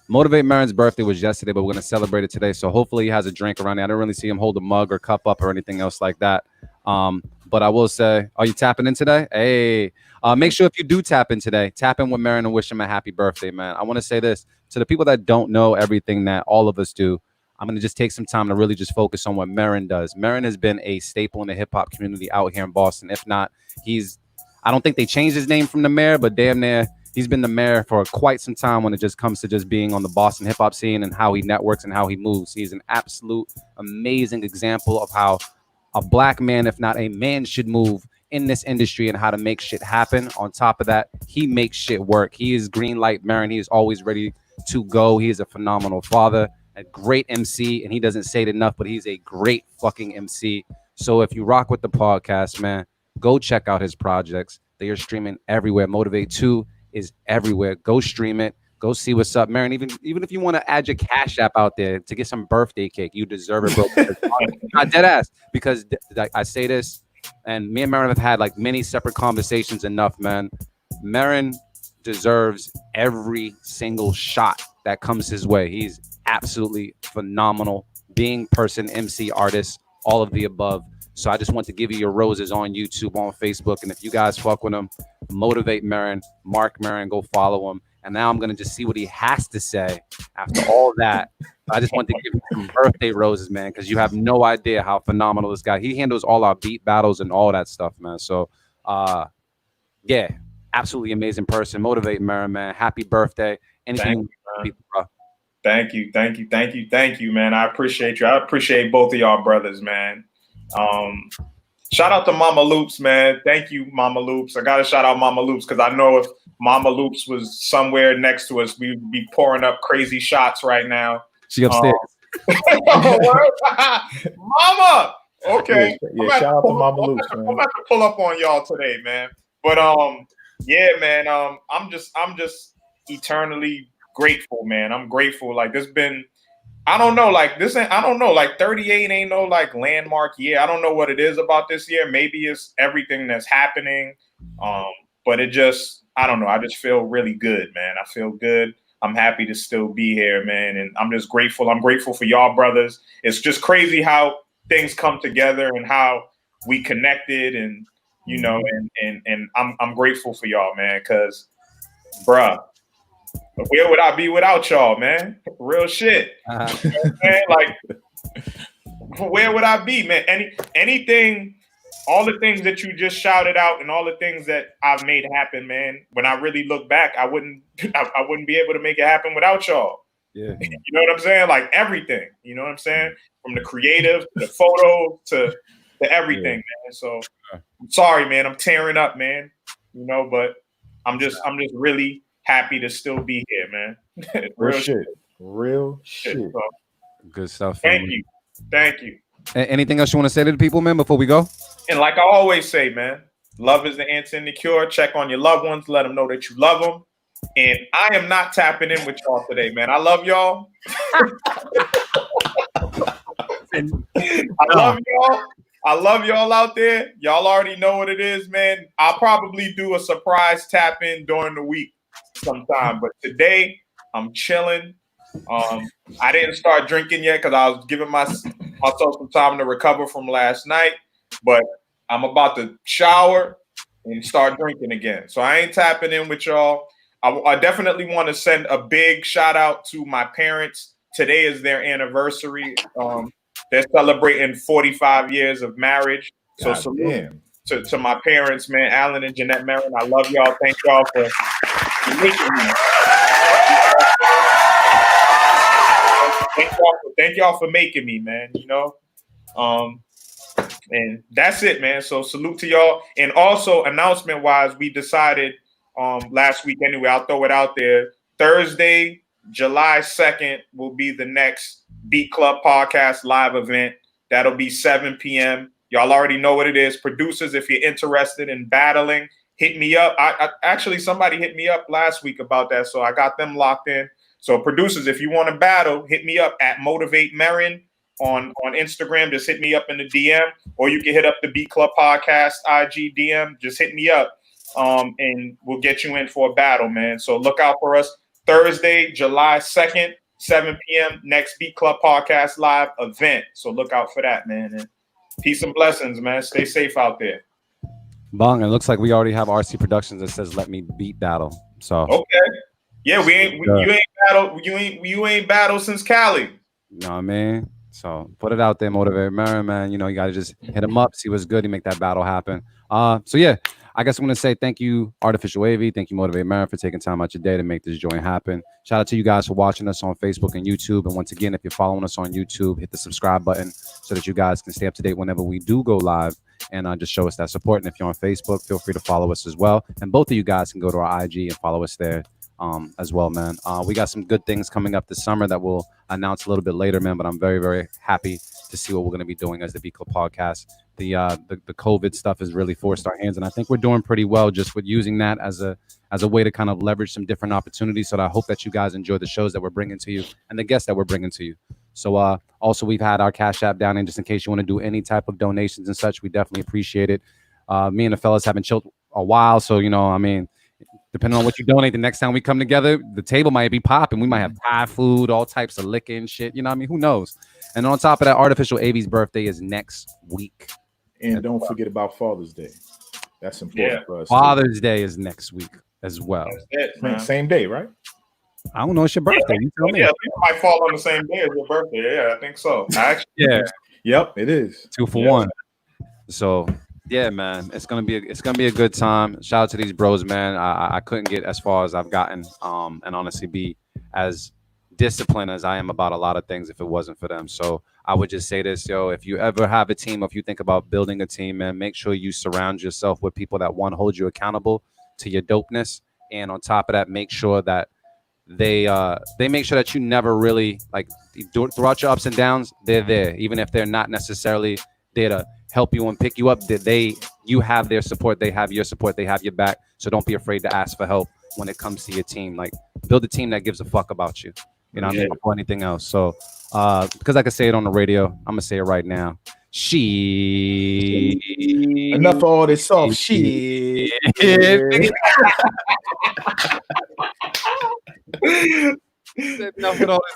Motivate Marin's birthday was yesterday, but we're gonna celebrate it today. So hopefully he has a drink around there. I didn't really see him hold a mug or cup up or anything else like that. But I will say, are you tapping in today? Hey, make sure if you do tap in today, tap in with Marin and wish him a happy birthday, man. I want to say this to the people that don't know everything that all of us do. I'm going to just take some time to really just focus on what Marin does. Marin has been a staple in the hip hop community out here in Boston. If not, I don't think they changed his name from the mayor, but damn near he's been the mayor for quite some time when it just comes to just being on the Boston hip hop scene and how he networks and how he moves. He's an absolute amazing example of how a black man, if not a man, should move in this industry and how to make shit happen. On top of that, he makes shit work. He is green light Marin. He is always ready to go. He is a phenomenal father, a great MC, and he doesn't say it enough, but he's a great fucking MC. So if you rock with the podcast, man, go check out his projects. They are streaming everywhere. Motivate 2 is everywhere. Go stream it. Go see what's up, Marin. Even if you want to add your Cash App out there to get some birthday cake, you deserve it, bro. Not dead ass, because I say this, and me and Marin have had like many separate conversations enough, man. Marin deserves every single shot that comes his way. He's absolutely phenomenal, being person, MC, artist, all of the above. So I just want to give you your roses on YouTube, on Facebook, and if you guys fuck with him, motivate Marin, mark Marin, go follow him. And now I'm going to just see what he has to say after all that. I just want to give him some birthday roses, man, because you have no idea how phenomenal this guy. He handles all our beat battles and all that stuff, man. So, yeah, absolutely amazing person. Motivate Marin, man. Happy birthday. Anything people, bro. Thank you, man. I appreciate you. I appreciate both of y'all brothers, man. Shout out to Mama Loops, man. Thank you, Mama Loops. I gotta shout out Mama Loops because I know if Mama Loops was somewhere next to us, we'd be pouring up crazy shots right now. She upstairs. Mama. Okay. Yeah, shout out to Mama Loops, man. I'm about to pull up on y'all today, man. But yeah, man. I'm just eternally grateful, man. I'm grateful. Like this been, I don't know, like this ain't, I don't know, like 38 ain't no like landmark year. I don't know what it is about this year. Maybe it's everything that's happening. But it just, I don't know. I just feel really good, man. I feel good. I'm happy to still be here, man. And I'm just grateful. I'm grateful for y'all brothers. It's just crazy how things come together and how we connected and, you know, and I'm grateful for y'all, man. Cause bruh, where would I be without y'all, man? Real shit. You know what I'm saying? Like, where would I be, man? Anything, all the things that you just shouted out and all the things that I've made happen, man. When I really look back, I wouldn't be able to make it happen without y'all. Yeah. You know what I'm saying? Like everything. You know what I'm saying? From the creative to the photo to everything, man. So I'm sorry, man. I'm tearing up, man. You know, but I'm just really happy to still be here, man. Real shit. Real shit. So, good stuff. Thank you. Anything else you want to say to the people, man, before we go? And like I always say, man, love is the answer and the cure. Check on your loved ones. Let them know that you love them. And I am not tapping in with y'all today, man. I love y'all. I love y'all. I love y'all out there. Y'all already know what it is, man. I'll probably do a surprise tap in during the week sometime. But today, I'm chilling. I didn't start drinking yet because I was giving myself some time to recover from last night. But I'm about to shower and start drinking again. So I ain't tapping in with y'all. I definitely want to send a big shout out to my parents. Today is their anniversary. They're celebrating 45 years of marriage. So salute to my parents, man, Alan and Jeanette Marin. I love y'all. Thank y'all for making me. Thank y'all for making me, man. You know, and that's it, man. So salute to y'all. And also, announcement wise, we decided last week anyway. I'll throw it out there. Thursday, July 2nd will be the next Beat Club Podcast live event. That'll be 7 p.m. Y'all already know what it is. Producers, if you're interested in battling, hit me up. I actually, somebody hit me up last week about that, so I got them locked in. So producers, if you want to battle, hit me up at Motivate Marin on Instagram. Just hit me up in the DM, or you can hit up the Beat Club Podcast IG DM. Just hit me up, and we'll get you in for a battle, man. So look out for us Thursday, July 2nd. 7 p.m. next Beat Club Podcast live event. So look out for that, man. And peace and blessings, man. Stay safe out there. Bong, it looks like we already have RC Productions that says "Let me beat battle." So okay, yeah, you ain't battled since Cali. You know what I mean? So put it out there, Motivate Marin, man. You know, you got to just hit him up, see what's good, and make that battle happen. So yeah, I guess I'm gonna say thank you, Artificial Wavy. Thank you, Motivate Marin, for taking time out your day to make this joint happen. Shout out to you guys for watching us on Facebook and YouTube. And once again, if you're following us on YouTube, hit the subscribe button so that you guys can stay up to date whenever we do go live and just show us that support. And if you're on Facebook, feel free to follow us as well. And both of you guys can go to our IG and follow us there as well, man. We got some good things coming up this summer that we'll announce a little bit later, man. But I'm very, very happy to see what we're going to be doing as the Beat Club Podcast. The COVID stuff has really forced our hands, and I think we're doing pretty well just with using that as a way to kind of leverage some different opportunities. So I hope that you guys enjoy the shows that we're bringing to you and the guests that we're bringing to you. So also, we've had our Cash App down, and just in case you want to do any type of donations and such, we definitely appreciate it. Me and the fellas haven't chilled a while, so you know, I mean, depending on what you donate, the next time we come together, the table might be popping. We might have Thai food, all types of liquor and shit. You know what I mean? Who knows? And on top of that, Artificial AV's birthday is next week. And don't forget about Father's Day. That's important for us. Father's Day is next week as well. Same day, right? I don't know. It's your birthday. You tell me. Yeah, it might fall on the same day as your birthday. Yeah, I think so. Actually, Yep, it is. 2 for 1. So Yeah, man, it's gonna be a good time. Shout out to these bros, man. I couldn't get as far as I've gotten, and honestly be as disciplined as I am about a lot of things if it wasn't for them. So I would just say this, yo, if you ever have a team, if you think about building a team, man, make sure you surround yourself with people that one hold you accountable to your dopeness, and on top of that, make sure that they make sure that you never really like throughout your ups and downs, they're there, even if they're not necessarily there to help you and pick you up. You have their support, they have your support, they have your back. So don't be afraid to ask for help when it comes to your team. Like, build a team that gives a fuck about you. You know what I mean? Before anything else. So because I can say it on the radio, I'm gonna say it right now. Enough of all this soft shit. Enough with all this